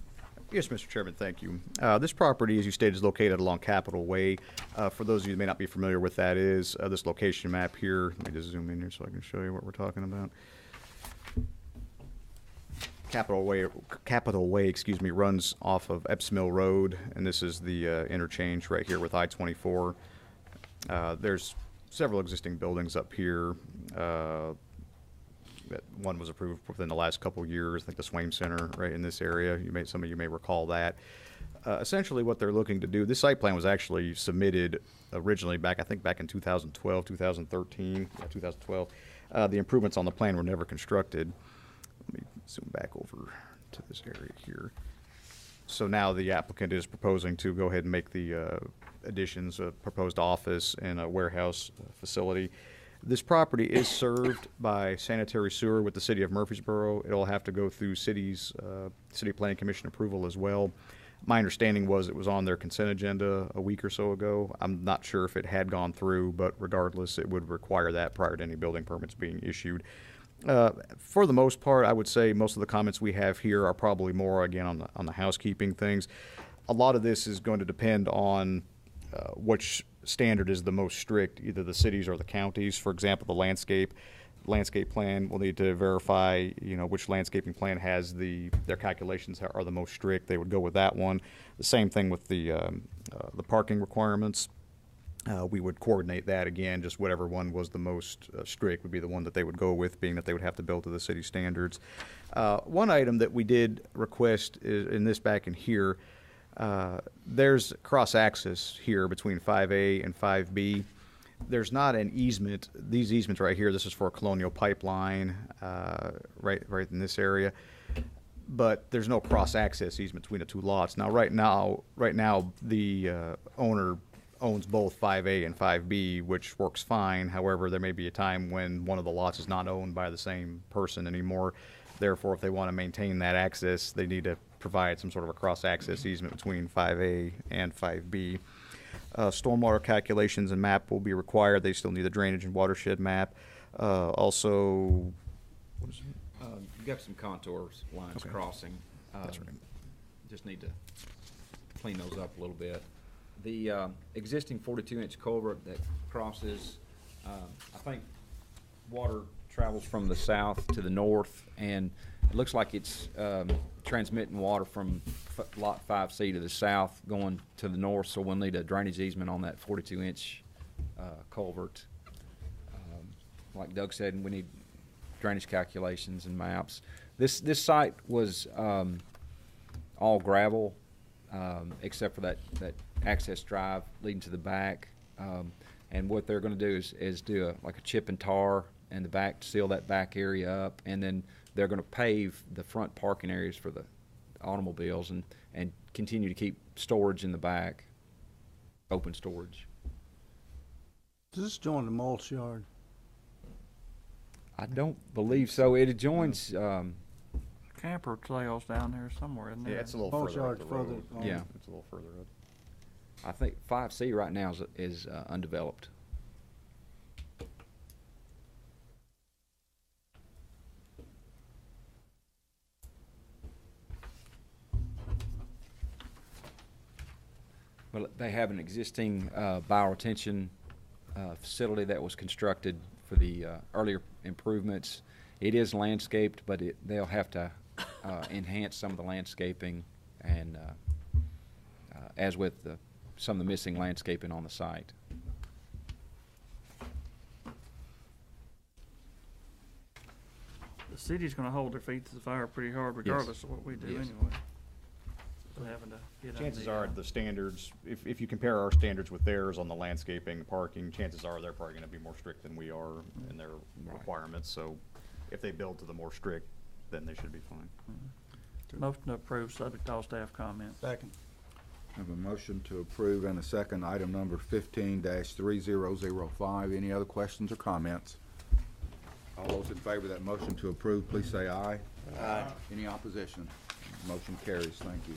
Yes, Mr. Chairman, thank you. This property, as you stated, is located along Capitol Way. For those of you who may not be familiar with that is, this location map here, let me just zoom in here so I can show you what we're talking about. Capitol Way, runs off of Epps Mill Road, and this is the interchange right here with I-24. There's several existing buildings up here. That one was approved within the last couple of years, I think the Swaim Center right in this area. Some of you may recall that. Essentially what they're looking to do, this site plan was actually submitted originally back in 2012, 2013, 2012. The improvements on the plan were never constructed. Let me zoom back over to this area here. So now the applicant is proposing to go ahead and make the additions, a proposed office and a warehouse facility. This property is served by sanitary sewer with the city of Murfreesboro. It'll have to go through city planning commission approval as well. My understanding was it was on their consent agenda a week or so ago. I'm not sure if it had gone through, but regardless, it would require that prior to any building permits being issued. For the most part, I would say most of the comments we have here are probably more, again, on the housekeeping things. A lot of this is going to depend on which standard is the most strict, either the cities or the counties. For example, the landscape plan, we'll need to verify, which landscaping plan has their calculations are the most strict. They would go with that one. The same thing with the parking requirements. We would coordinate that again, just whatever one was the most strict would be the one that they would go with, being that they would have to build to the city standards. One item that we did request is in this back in here, there's cross-access here between 5A and 5B. There's not an easement. These easements right here, this is for a Colonial Pipeline, right in this area. But there's no cross-access easement between the two lots. Now, right now, the owner owns both 5A and 5B, which works fine. However, there may be a time when one of the lots is not owned by the same person anymore. Therefore, if they want to maintain that access, they need to provide some sort of a cross-access easement between 5A and 5B. Stormwater calculations and map will be required. They still need a drainage and watershed map. Also, what is it? You've got some contours lines crossing. That's right. Just need to clean those up a little bit. The existing 42-inch culvert that crosses, I think water travels from the south to the north, and it looks like it's transmitting water from lot 5C to the south going to the north, so we'll need a drainage easement on that 42-inch culvert. Like Doug said, we need drainage calculations and maps. This site was all gravel, except for that access drive leading to the back. And what they're going to do is do a chip and tar in the back to seal that back area up, and then they're going to pave the front parking areas for the automobiles and continue to keep storage in the back, open storage. Does this join the mulch yard? I don't believe so. It adjoins camper trails down there somewhere, isn't there? Yeah, it's a little Boat further up yard's the road. further on. Yeah. It's a little further up. I think 5C right now is undeveloped. Well, they have an existing bioretention facility that was constructed for the earlier improvements. It is landscaped, but they'll have to enhance some of the landscaping, and as with some of the missing landscaping on the site. The city's gonna hold their feet to the fire pretty hard regardless of what we do Yes. anyway. So having to get on Chances the, are the standards, if you compare our standards with theirs on the landscaping, parking, chances are they're probably gonna be more strict than we are in their requirements. So if they build to the more strict, then they should be fine. Motion to approve, subject to all staff comments. Second. Have a motion to approve and a second, item number 15-3005. Any other questions or comments? All those in favor of that motion to approve, please say aye. Aye. Any opposition? Motion carries. Thank you.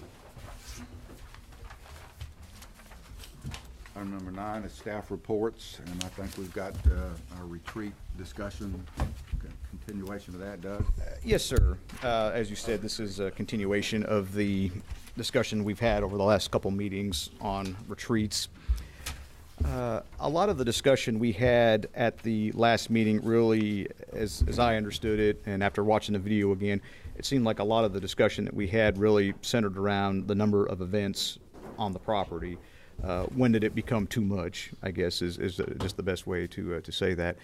Item number 9 is staff reports, and I think we've got our retreat discussion, continuation of that, Doug. Yes, sir. As you said, this is a continuation of the discussion we've had over the last couple meetings on retreats. A lot of the discussion we had at the last meeting really, as I understood it, and after watching the video again, it seemed like a lot of the discussion that we had really centered around the number of events on the property. When did it become too much, I guess, is just the best way to say that.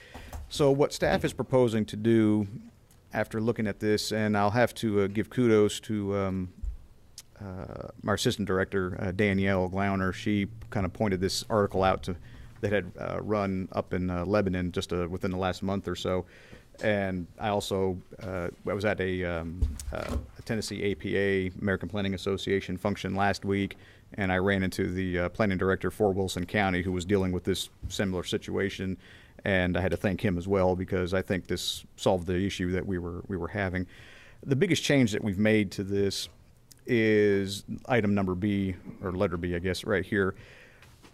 So what staff is proposing to do after looking at this, and I'll have to give kudos to our assistant director, Danielle Glauner. She kind of pointed this article out that had run up in Lebanon just within the last month or so. And I also I was at a Tennessee APA, American Planning Association function last week, and I ran into the planning director for Wilson County, who was dealing with this similar situation, and I had to thank him as well because I think this solved the issue that we were having. The biggest change that we've made to this is item number B, or letter B, I guess, right here.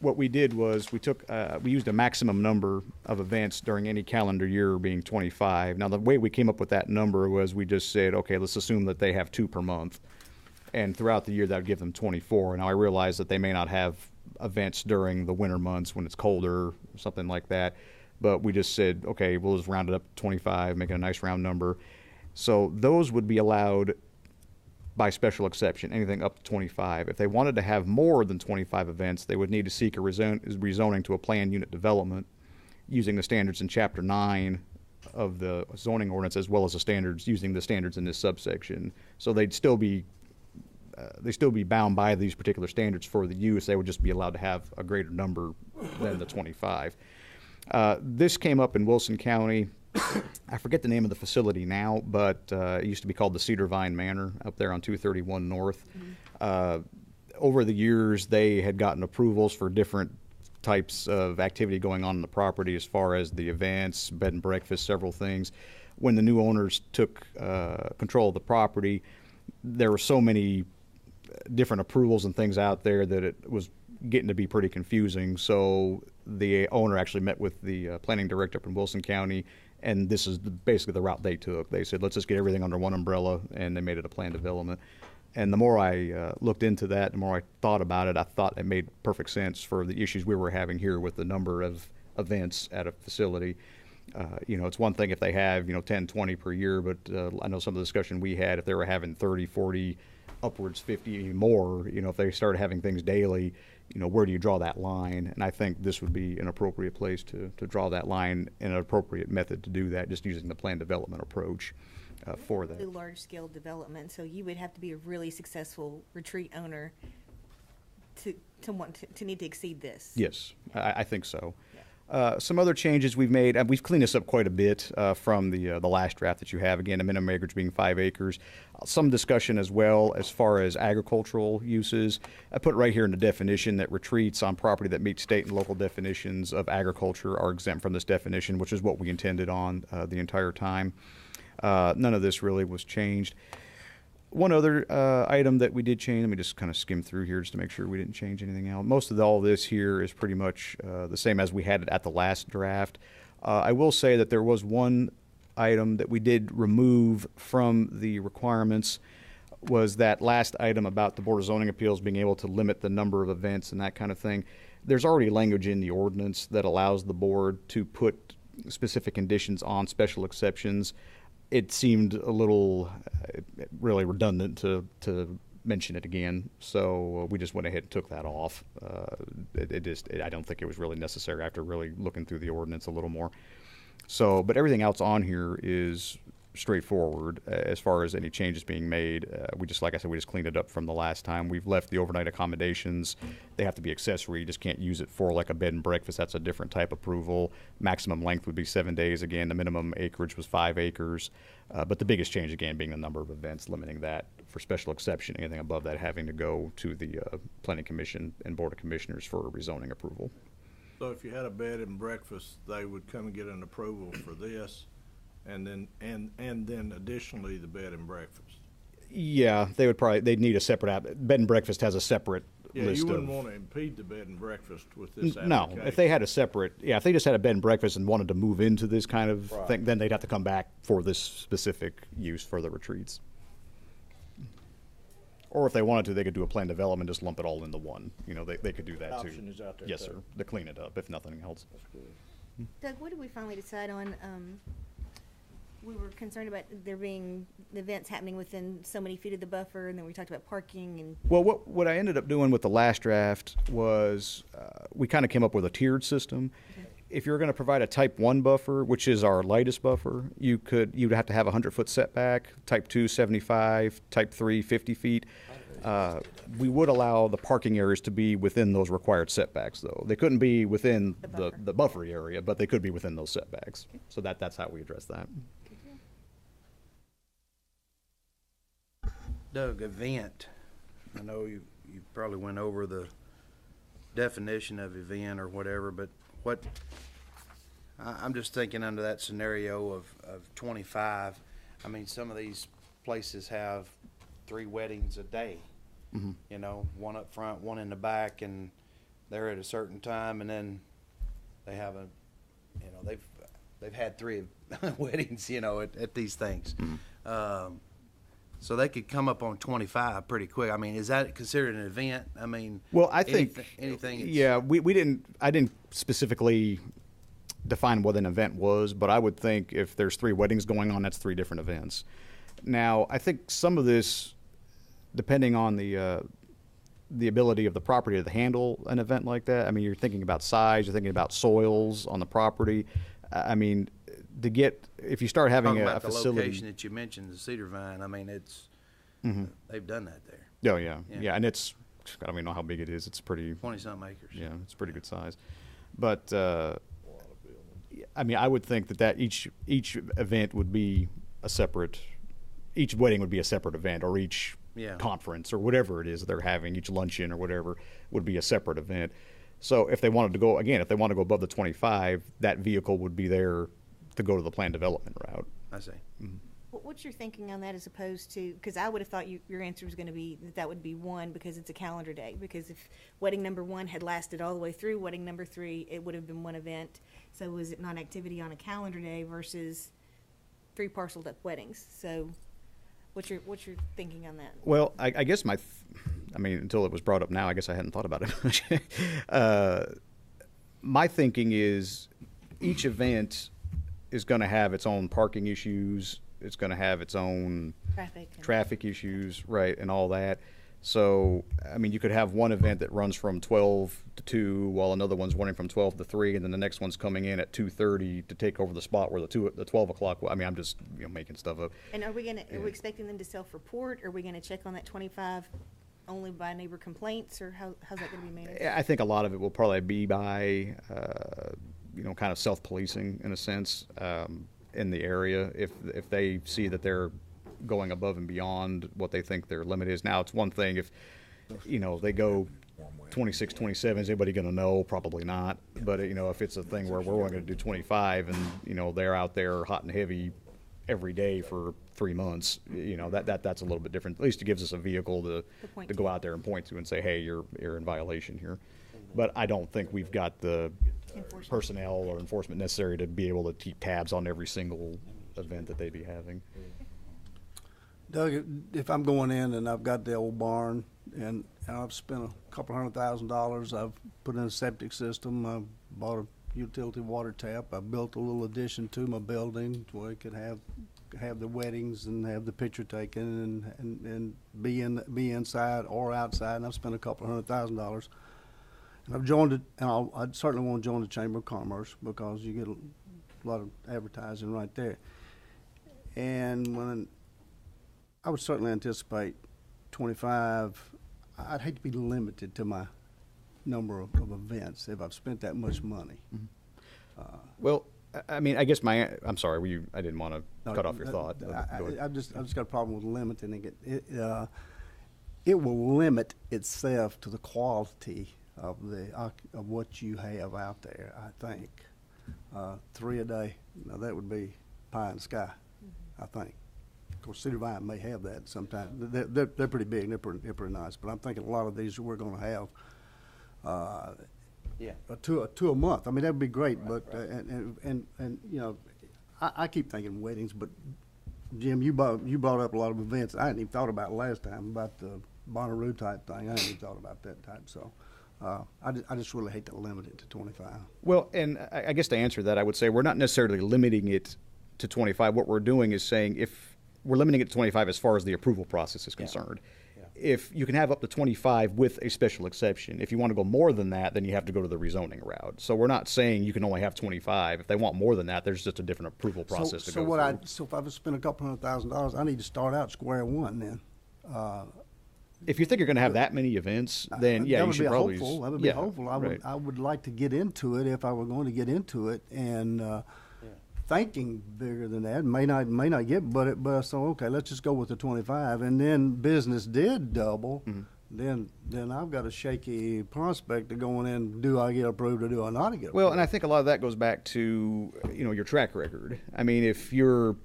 What we did was we used a maximum number of events during any calendar year being 25. Now, the way we came up with that number was we just said, okay, let's assume that they have 2 per month. And throughout the year, that would give them 24. Now, I realize that they may not have events during the winter months when it's colder or something like that. But we just said, okay, we'll just round it up to 25, make it a nice round number. So those would be allowed by special exception, anything up to 25. If they wanted to have more than 25 events, they would need to seek a rezoning to a planned unit development using the standards in Chapter 9 of the zoning ordinance, as well as the standards, using the standards in this subsection. So they'd still be bound by these particular standards for the use. They would just be allowed to have a greater number than the 25. This came up in Wilson County. I forget the name of the facility now, but it used to be called the Cedar Vine Manor up there on 231 North. Over the years, they had gotten approvals for different types of activity going on the property as far as the events, bed and breakfast, several things. When the new owners took control of the property, there were so many different approvals and things out there that it was getting to be pretty confusing. So the owner actually met with the planning director up in Wilson County, and this is basically the route they took. They said, let's just get everything under one umbrella, and they made it a planned development. And the more I looked into that, the more I thought about it, I thought it made perfect sense for the issues we were having here with the number of events at a facility. It's one thing if they have, 10, 20 per year, but I know some of the discussion we had, if they were having 30, 40, upwards 50 more, if they started having things daily, where do you draw that line? And I think this would be an appropriate place to draw that line and an appropriate method to do that, just using the planned development approach for that. Large-scale development, so you would have to be a really successful retreat owner to need to exceed this. Yes, I think so. Some other changes we've made, and we've cleaned this up quite a bit from the last draft that you have. Again, the minimum acreage being 5 acres. Some discussion as well as far as agricultural uses. I put right here in the definition that retreats on property that meets state and local definitions of agriculture are exempt from this definition, which is what we intended on the entire time. None of this really was changed. one other item that we did change, let me just kind of skim through here just to make sure we didn't change anything else. Most of all this here is pretty much the same as we had it at the last draft. I will say that there was one item that we did remove from the requirements, was that last item about the Board of Zoning Appeals being able to limit the number of events and that kind of thing. There's already language in the ordinance that allows the board to put specific conditions on special exceptions. It seemed a little really redundant to mention it again, so we just went ahead and took that off. I don't think it was really necessary after really looking through the ordinance a little more. So, but everything else on here is straightforward as far as any changes being made. We just, like I said, we just cleaned it up from the last time. We've left the overnight accommodations. They have to be accessory. You just can't use it for like a bed and breakfast. That's a different type approval. Maximum length would be 7 days. Again, the minimum acreage was 5 acres. But the biggest change, again, being the number of events, limiting that for special exception. Anything above that having to go to the Planning Commission and Board of Commissioners for rezoning approval. So if you had a bed and breakfast, they would come and get an approval for this, and then additionally the bed and breakfast. Yeah, they'd need a separate bed and breakfast has a separate list you wouldn't of. want to impede the bed and breakfast with this application. No, if they had a separate, if they just had a bed and breakfast and wanted to move into this kind of thing, then they'd have to come back for this specific use for the retreats. Or if they wanted to, they could do a planned development, just lump it all into one. You know, they could do that too. Option is out there, Yes, too. sir. To clean it up, if nothing else. That's good. Doug, what did we finally decide on? We were concerned about there being events happening within so many feet of the buffer, and then we talked about parking and. Well, what I ended up doing with the last draft was we kind of came up with a tiered system. Okay. If you're going to provide a type 1 buffer, which is our lightest buffer, you'd have to have a 100-foot setback, type 2, 75, type 3, 50 feet. We would allow the parking areas to be within those required setbacks, though. They couldn't be within the buffer area, but they could be within those setbacks. Okay. So that's how we address that. Doug, event. I know you probably went over the definition of event or whatever, but I'm just thinking under that scenario of 25. I mean, some of these places have 3 weddings a day. Mm-hmm. You know, one up front, one in the back, and they're at a certain time, and then they have they've had 3 weddings, you know, at these things. Mm-hmm. So they could come up on 25 pretty quick. I mean, is that considered an event? I mean, well, I think anything. Yeah, I didn't specifically define what an event was, but I would think if there's 3 weddings going on, that's 3 different events. Now, I think some of this, depending on the ability of the property to handle an event like that. I mean, you're thinking about size, you're thinking about soils on the property. I mean, if you start having Talking a about facility. The location that you mentioned, the Cedar Vine. I mean, they've done that there. Oh yeah, and it's, I don't even know how big it is. It's pretty 20-something acres. Yeah, it's a pretty good size. But I mean, I would think that each event would be a separate. Each wedding would be a separate event, or each conference or whatever it is they're having, each luncheon or whatever would be a separate event. So if they wanted to go above the 25, that vehicle would be there to go to the planned development route. I see. Mm-hmm. What's your thinking on that as opposed to, because I would have thought your answer was going to be that would be 1 because it's a calendar day. Because if wedding number 1 had lasted all the way through, wedding number 3, it would have been 1 event. So was it not activity on a calendar day versus 3 parceled up weddings? So what's your thinking on that? Well, I guess until it was brought up now, I guess I hadn't thought about it much. My thinking is each event is going to have its own parking issues. It's going to have its own traffic issues, right, and all that. So, I mean, you could have one event that runs from 12 to 2, while another one's running from 12 to 3, and then the next one's coming in at 2:30 to take over the spot where the 12 o'clock. I mean, I'm just making stuff up. And are we expecting them to self-report? Are we going to check on that 25 only by neighbor complaints, or how's that going to be managed? I think a lot of it will probably be by kind of self-policing in a sense in the area. If they see that they're going above and beyond what they think their limit is. Now, it's one thing if they go 26, 27, is anybody going to know? Probably not. But if it's a thing where we're only going to do 25 and they're out there hot and heavy every day for 3 months, you know, that's a little bit different. At least it gives us a vehicle to go out there and point to and say, hey, you're in violation here. But I don't think we've got the personnel or enforcement necessary to be able to keep tabs on every single event that they be having. Doug, if I'm going in and I've got the old barn and I've spent a couple $100,000, I've put in a septic system, I've bought a utility water tap, I built a little addition to my building where it could have the weddings and have the picture taken and be inside or outside, and I've spent a couple $100,000. And I've joined it, and I certainly want to join the Chamber of Commerce because you get a lot of advertising right there. And when I would certainly anticipate 25, I'd hate to be limited to my number of events if I've spent that much money. Well, I mean, I guess I'm sorry, I didn't want to cut off your thought. I've just got a problem with limiting it. It will limit itself to the quality of what you have out there, I think. 3 a day, now that would be pie in the sky, I think. Of course, Cedar Vine may have that sometimes. They're pretty big, and they're pretty nice, but I'm thinking a lot of these we're going to have two a month. I mean, that'd be great, but and you know, I keep thinking weddings, but Jim, you brought up a lot of events I hadn't even thought about last time about the Bonnaroo type thing. I hadn't even thought about that type, so. I just really hate to limit it to 25. Well, and I guess to answer that, I would say we're not necessarily limiting it to 25. What we're doing is saying if we're limiting it to 25 as far as the approval process is concerned. Yeah. If you can have up to 25 with a special exception. If you want to go more than that, then you have to go to the rezoning route. So we're not saying you can only have 25. If they want more than that, there's just a different approval process to go through. So if I've spent a couple $100,000, I need to start out square one then. If you think you're going to have that many events, then yeah, you should probably. That would be hopeful. I would like to get into it if I were going to get into it, and thinking bigger than that may not get, but so okay, let's just go with the 25, and then business did double. Then I've got a shaky prospect of going in. Do I get approved or do I not get approved? Well, and I think a lot of that goes back to your track record. I mean, if you're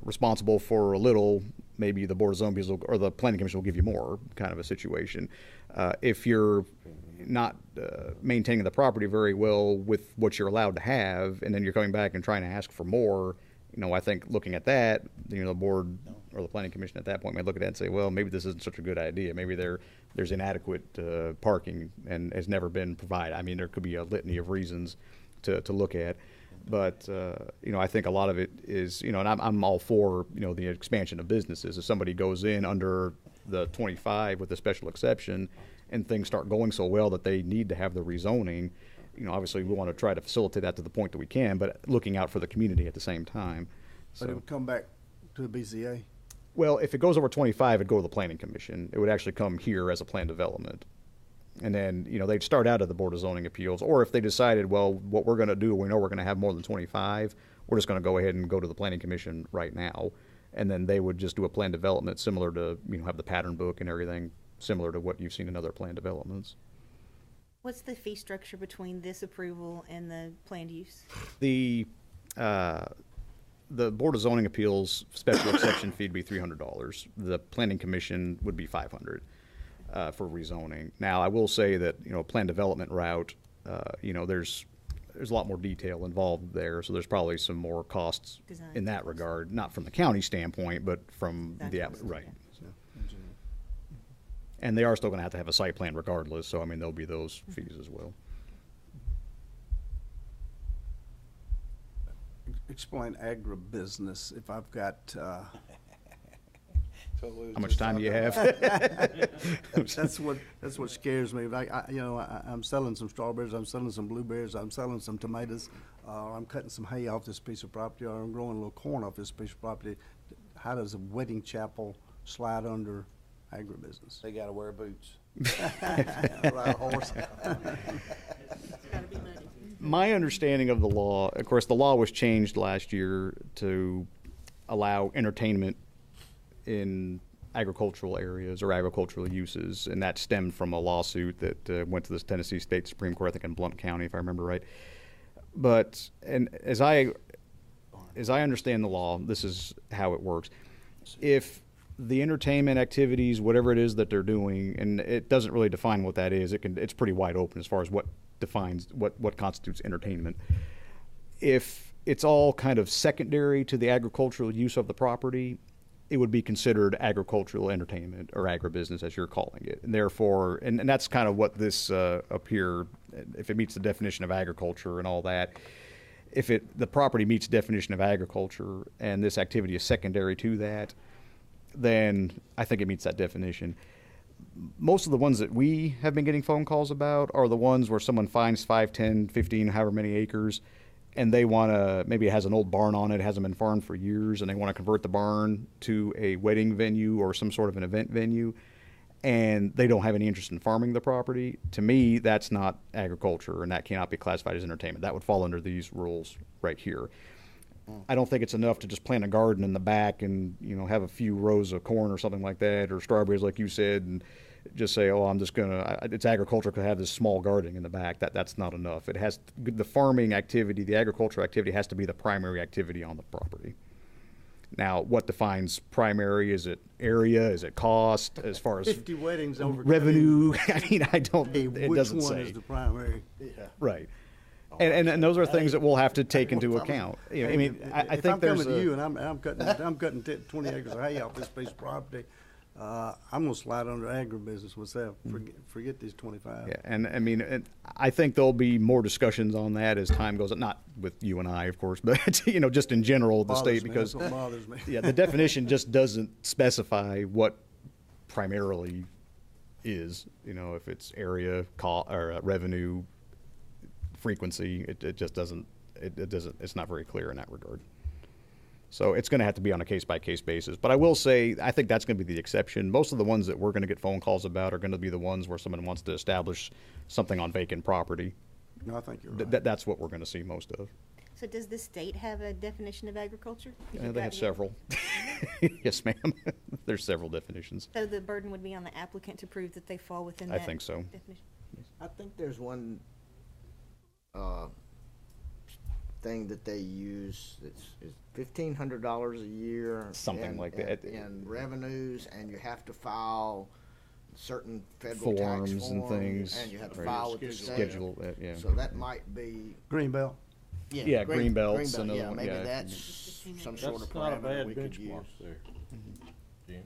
responsible for a little, maybe the Board of Zoning Appeals or the Planning Commission will give you more, kind of a situation. If you're not maintaining the property very well with what you're allowed to have, and then you're coming back and trying to ask for more, I think looking at that, the board or the Planning Commission at that point may look at that and say, well, maybe this isn't such a good idea. Maybe there's inadequate parking and has never been provided. I mean, there could be a litany of reasons to look at. But, I think a lot of it is, and I'm all for, the expansion of businesses. If somebody goes in under the 25 with a special exception and things start going so well that they need to have the rezoning, obviously we want to try to facilitate that to the point that we can, but looking out for the community at the same time. But it would come back to the BZA? Well, if it goes over 25, it'd go to the Planning Commission. It would actually come here as a planned development. And then, they'd start out at the Board of Zoning Appeals. Or if they decided, well, what we're going to do, we know we're going to have more than 25, we're just going to go ahead and go to the Planning Commission right now. And then they would just do a plan development similar to, have the pattern book and everything similar to what you've seen in other plan developments. What's the fee structure between this approval and the planned use? The Board of Zoning Appeals special exception fee would be $300. The Planning Commission would be $500. For rezoning. Now, I will say that, plan development route, there's a lot more detail involved there, so there's probably some more costs in that regard, not from the county standpoint, but from right. So. And they are still going to have a site plan regardless, so, there'll be those fees as well. Explain agribusiness if I've got... How much time do you have? That's what scares me. I'm selling some strawberries, I'm selling some blueberries, I'm selling some tomatoes, I'm cutting some hay off this piece of property, or I'm growing a little corn off this piece of property. How does a wedding chapel slide under agribusiness? They got to wear boots. Ride a horse. My understanding of the law, of course, the law was changed last year to allow entertainment in agricultural areas or agricultural uses, and that stemmed from a lawsuit that went to the Tennessee State Supreme Court, I think in Blount County, if I remember right. But, and as I as I understand the law, this is how it works. If the entertainment activities, whatever it is that they're doing, and it doesn't really define what that is, it's pretty wide open as far as what defines what constitutes entertainment. If it's all kind of secondary to the agricultural use of the property, it would be considered agricultural entertainment or agribusiness, as you're calling it. And therefore, and that's kind of what this up here, if it meets the definition of agriculture and all that, if the property meets definition of agriculture and this activity is secondary to that, then I think it meets that definition. Most of the ones that we have been getting phone calls about are the ones where someone finds 5, 10, 15, however many acres, and they want to, maybe it has an old barn on it, hasn't been farmed for years, and they want to convert the barn to a wedding venue or some sort of an event venue, and they don't have any interest in farming the property. To me, that's not agriculture, and that cannot be classified as entertainment. That would fall under these rules right here. I don't think it's enough to just plant a garden in the back and, have a few rows of corn or something like that, or strawberries like you said, and just say, oh, I'm just it's agriculture because I have this small gardening in the back. That's not enough. It has, the farming activity, the agricultural activity has to be the primary activity on the property. Now, what defines primary? Is it area? Is it cost? As far as 50 weddings over revenue? I mean, I don't, Hey, it which doesn't one say. is the primary? Right. And those are things that we'll have to take into account. I mean, I If think I'm there's coming to you and I'm cutting 20 acres of hay off this piece of property, I'm gonna slide under agribusiness myself. Forget these 25. Yeah, and I mean, I think there'll be more discussions on that as time goes on. Not with you and I, of course, but just in general, the state, because That's what bothers me. yeah, the definition just doesn't specify what primarily is. If it's area, or revenue, frequency, it just doesn't. It doesn't. It's not very clear in that regard. So it's going to have to be on a case-by-case basis. But I will say, I think that's going to be the exception. Most of the ones that we're going to get phone calls about are going to be the ones where someone wants to establish something on vacant property. No, I think you're right. That's what we're going to see most of. So does the state have a definition of agriculture? They have several. Yes, ma'am. There's several definitions. So the burden would be on the applicant to prove that they fall within that I think so. definition? I think there's one thing that they use that's is $1,500 a year, Something like that. in revenues, and you have to file certain federal tax Forms and things. and you have to Right. file with the state. Schedule it, yeah. So that might be Greenbelt. Yeah, Greenbelt's Greenbelt, another yeah, one, maybe yeah. that's some sort of That's not a parameter bad we could benchmark use. there. Jim?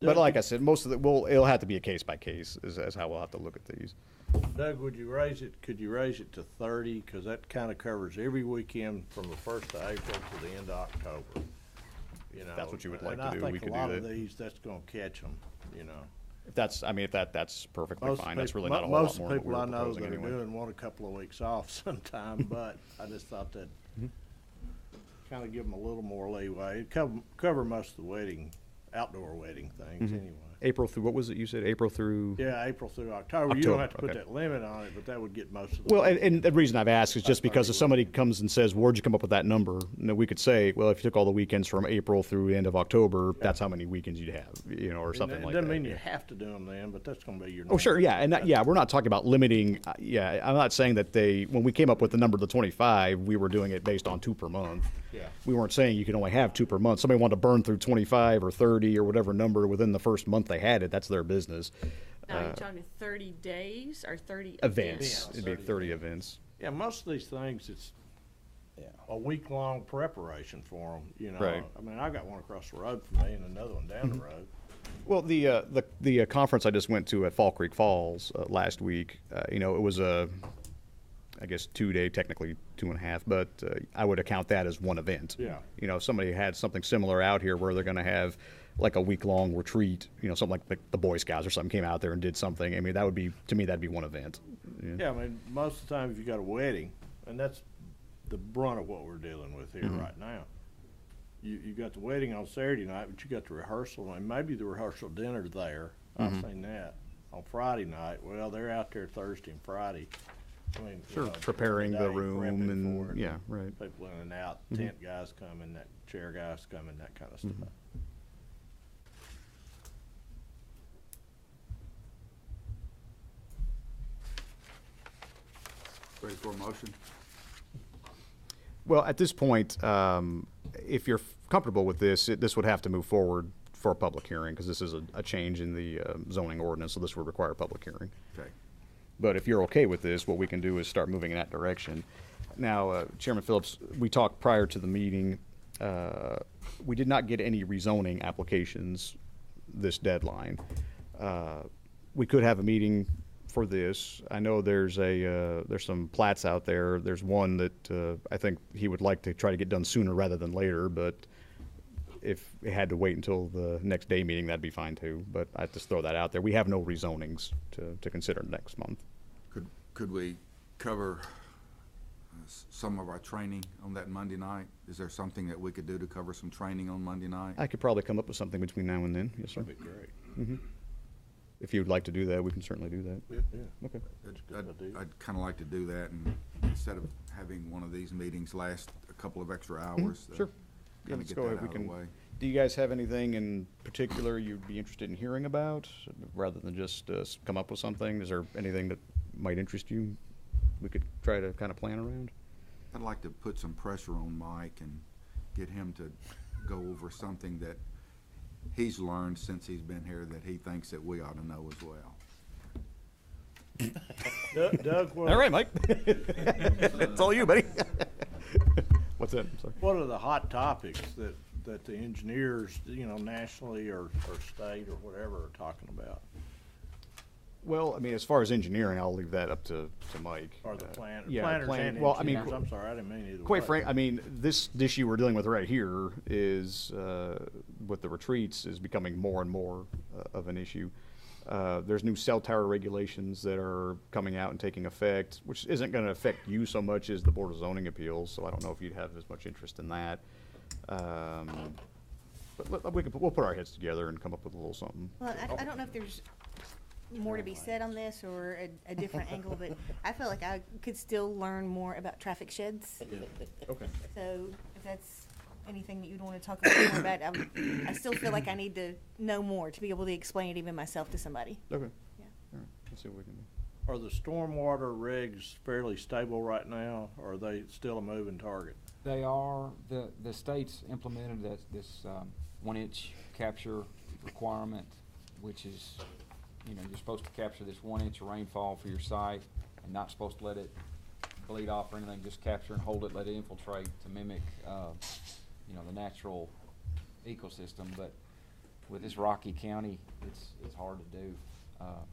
But like I said, most of it'll have to be a case-by-case is how we'll have to look at these. Doug, could you raise it to 30? Because that kind of covers every weekend from the 1st of April to the end of October. That's what you would like and to do, I we think could a do lot of that. these, that's gonna catch them, If that's perfectly Most fine. That's people- really not a whole lot most more than what people we're I know proposing that are anyway. doing want a couple of weeks off sometime, but I just thought that kind of give them a little more leeway. It'd cover most of the outdoor wedding things anyway. April through, what was it you said? April through? Yeah, April through October. You don't October, have to put okay. that limit on it, but that would get most of the. Well, and the reason I've asked is just because if somebody comes and says, where'd you come up with that number? We could say, well, if you took all the weekends from April through the end of October, that's how many weekends you'd have, or something like that. It doesn't mean you have to do them then, but that's gonna be your. Oh, sure, yeah, and we're not talking about limiting, I'm not saying that when we came up with the number, the 25, we were doing it based on 2 per month. Yeah. We weren't saying you could only have 2 per month. Somebody wanted to burn through 25 or 30 or whatever number within the first month they had it, that's their business. Now, you're talking 30 days or 30 Events, it'd be 30 events. Yeah, most of these things, it's a week-long preparation for them, Right. I mean, I got one across the road from me and another one down the road. Well, the conference I just went to at Fall Creek Falls last week, it was I guess 2-day, technically 2.5, but I would account that as one event. Yeah. If somebody had something similar out here where they're going to have like a week-long retreat, something like the Boy Scouts or something came out there and did something. I mean, to me, that'd be one event. Yeah, I mean, most of the time if you got a wedding, and that's the brunt of what we're dealing with here Mhm. right now. You got the wedding on Saturday night, but you got the rehearsal, and maybe the rehearsal dinner there. I've Mhm. seen that. On Friday night, well, they're out there Thursday and Friday. I mean, Sure, preparing the day, room prepping and- for it, yeah, right. People in and out, Mhm. tent guys coming, that chair guys coming, that kind of stuff. Mhm. Ready for a motion? Well, at this point, if you're comfortable with this, this would have to move forward for a public hearing, because this is a change in the zoning ordinance, so this would require a public hearing. Okay. But if you're okay with this, what we can do is start moving in that direction. Now, Chairman Phillips, we talked prior to the meeting. We did not get any rezoning applications this deadline. We could have a meeting for this. I know there's some plats out there. There's one that I think he would like to try to get done sooner rather than later, but if it had to wait until the next day meeting, that'd be fine too. But I just throw that out there. We have no rezonings to consider next month. Could we cover some of our training on that Monday night? Is there something that we could do to cover some training on Monday night? I could probably come up with something between now and then. Yes, sir. That'd be great. Mm-hmm. If you'd like to do that, we can certainly do that. Yeah. Okay. I'd kind of like to do that, and instead of having one of these meetings last a couple of extra hours. Sure. Yeah, Kind of let's get go that ahead. out We of can. the way. Do you guys have anything in particular you'd be interested in hearing about, rather than just come up with something? Is there anything that might interest you? We could try to kind of plan around. I'd like to put some pressure on Mike and get him to go over something that he's learned since he's been here that he thinks that we ought to know as well. Doug, All right, Mike. It's all you, buddy. What's that? I'm sorry. What are the hot topics that the engineers, nationally or state or whatever are talking about? Well, I mean, as far as engineering, I'll leave that up to Mike. Or the planners plan- and well, I mean, engineers. I'm sorry, I didn't mean either Quite way. frank, I mean, this issue we're dealing with right here is, with the retreats, is becoming more and more of an issue. There's new cell tower regulations that are coming out and taking effect, which isn't going to affect you so much as the Board of Zoning Appeals, so I don't know if you'd have as much interest in that. But we'll put our heads together and come up with a little something. Well, I don't know if there's more to be said on this or a different angle, but I feel like I could still learn more about traffic sheds. Okay. So if that's anything that you'd want to talk a little more about, I still feel like I need to know more to be able to explain it even myself to somebody. Okay. Yeah. All right, let's see what we can do. Are the stormwater regs fairly stable right now, or are they still a moving target? They are. The state's implemented this 1-inch capture requirement, which is, you're supposed to capture this 1 inch of rainfall for your site and not supposed to let it bleed off or anything, just capture and hold it, let it infiltrate to mimic, the natural ecosystem. But with this rocky county, it's hard to do.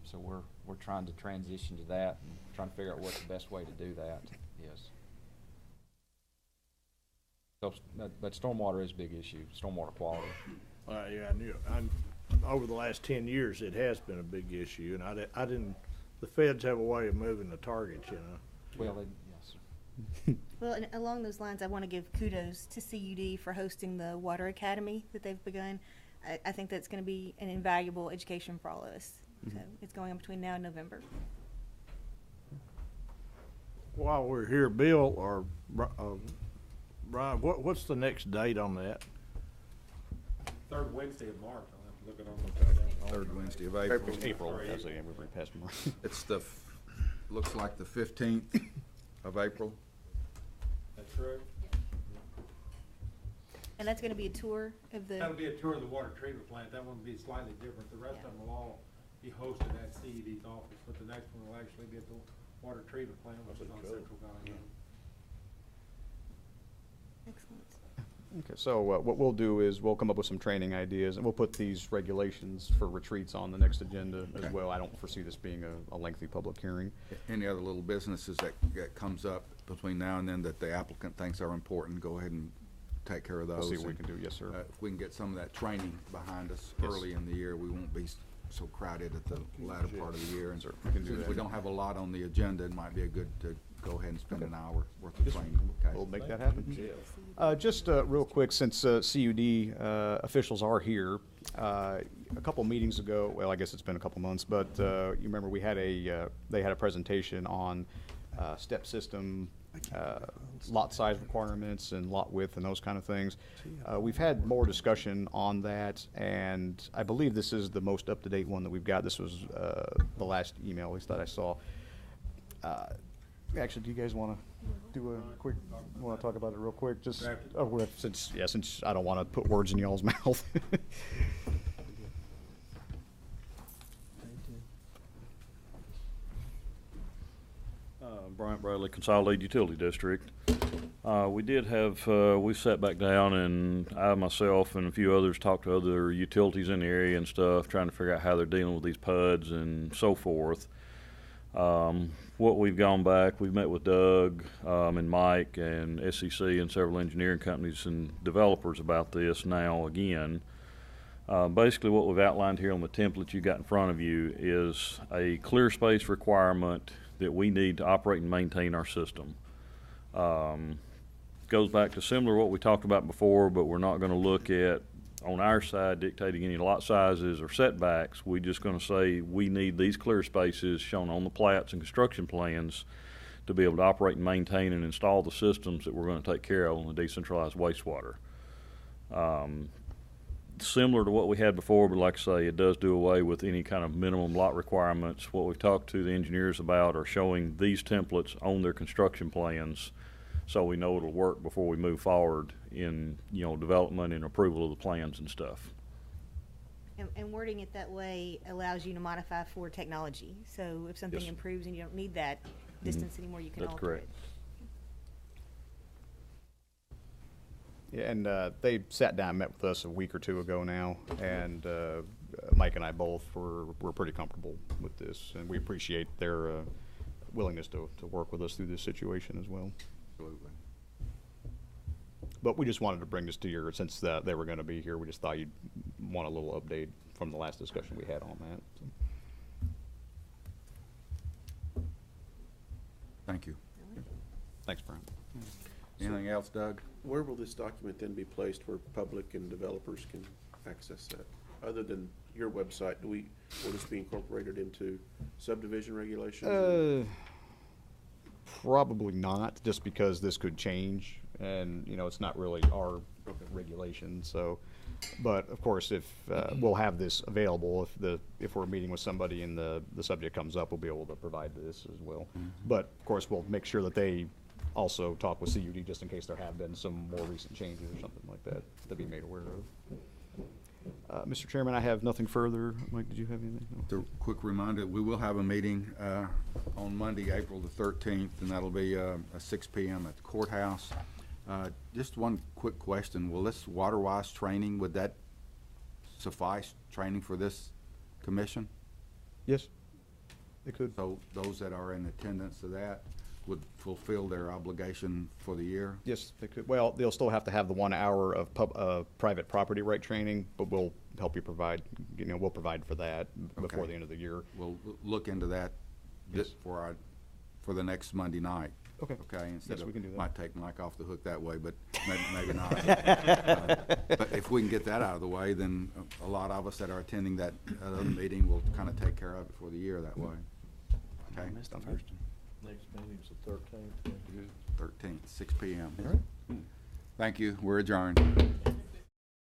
So we're trying to transition to that and trying to figure out what the best way to do that is. So, but stormwater is a big issue, stormwater quality. Yeah, I knew. Over the last 10 years, it has been a big issue, and I didn't. The feds have a way of moving the targets, Well, yes. Well, and along those lines, I want to give kudos to CUD for hosting the Water Academy that they've begun. I think that's going to be an invaluable education for all of us. So it's going on between now and November. While we're here, Bill or Brian, what's the next date on that? Third Wednesday of March. I'll have to look it on the Third Wednesday of April. April, as we're right past March. It's looks like the 15th of April. That's correct. And that's going to be a tour of the. That'll be a tour of the water treatment plant. That one will be slightly different. The rest of them will all be hosted at CED's office, but the next one will actually be at the water treatment plant, which is on Central Valley. Excellent. Okay, so what we'll do is we'll come up with some training ideas, and we'll put these regulations for retreats on the next agenda as well. I don't foresee this being a lengthy public hearing. Any other little businesses that comes up between now and then that the applicant thinks are important, go ahead and take care of those. We'll see what we And, can do. Yes, sir. If we can get some of that training behind us Yes. early in the year, we won't be so crowded at the latter part of the year. And we can do since that. we don't have a lot on the agenda, it might be a good to go ahead and spend an hour worth of training. Okay. We'll make that happen. Just real quick, since CUD officials are here, a couple meetings ago, well, I guess it's been a couple months, but you remember we had they had a presentation on step system, lot size requirements and lot width and those kind of things. We've had more discussion on that, and I believe this is the most up-to-date one that we've got. This was the last email, at least that I saw. Actually, do you guys want to do a quick, want to talk about it real quick? Just, since I don't want to put words in y'all's mouth. Bryant Bradley Consolidated Utility District. We did have, we sat back down and I myself and a few others talked to other utilities in the area and stuff, trying to figure out how they're dealing with these PUDs and so forth. What we've gone back, we've met with Doug and Mike and SEC and several engineering companies and developers about this now again. Basically what we've outlined here on the template you got in front of you is a clear space requirement that we need to operate and maintain our system. Goes back to similar to what we talked about before, but we're not going to look at on our side dictating any lot sizes or setbacks. We're just going to say we need these clear spaces shown on the plats and construction plans to be able to operate and maintain and install the systems that we're going to take care of on the decentralized wastewater. Similar to what we had before, but like I say, it does do away with any kind of minimum lot requirements. What we've talked to the engineers about are showing these templates on their construction plans so we know it'll work before we move forward in, development and approval of the plans and stuff. And wording it that way allows you to modify for technology. So if something Yes. improves and you don't need that distance anymore, you can That's alter correct. it. Yeah, and they sat down and met with us a week or two ago now, and Mike and I both were pretty comfortable with this, and we appreciate their willingness to work with us through this situation as well. Absolutely. But we just wanted to bring this to your, since they were going to be here, we just thought you'd want a little update from the last discussion we had on that. So. Thank you. Thanks, Brian. Anything else, Doug? Where will this document then be placed where public and developers can access that? Other than your website, will this be incorporated into subdivision regulations? Probably not, just because this could change, and it's not really our regulation. So, but of course, if we'll have this available, if we're meeting with somebody and the subject comes up, we'll be able to provide this as well. Mm-hmm. But of course, we'll make sure that they also talk with CUD just in case there have been some more recent changes or something like that to be made aware of. Mr. Chairman, I have nothing further. Mike, did you have anything? No. A quick reminder, we will have a meeting on Monday, April the 13th, and that'll be at 6 p.m. at the courthouse. Just one quick question. Will this water-wise training, would that suffice training for this commission? Yes, it could. So those that are in attendance to that would fulfill their obligation for the year? Yes, they could. Well, they'll still have to have the 1 hour of private property right training, but we'll help you provide, we'll provide for that before Okay. the end of the year. We'll look into that Yes. for the next Monday night. Okay. Okay, instead Yes, we can do that. might take Mike off the hook that way, but maybe not. But if we can get that out of the way, then a lot of us that are attending that other meeting will kind of take care of it for the year that way. Okay? Next meeting's the 13th. 13th, 6 p.m. All right. Thank you. We're adjourned.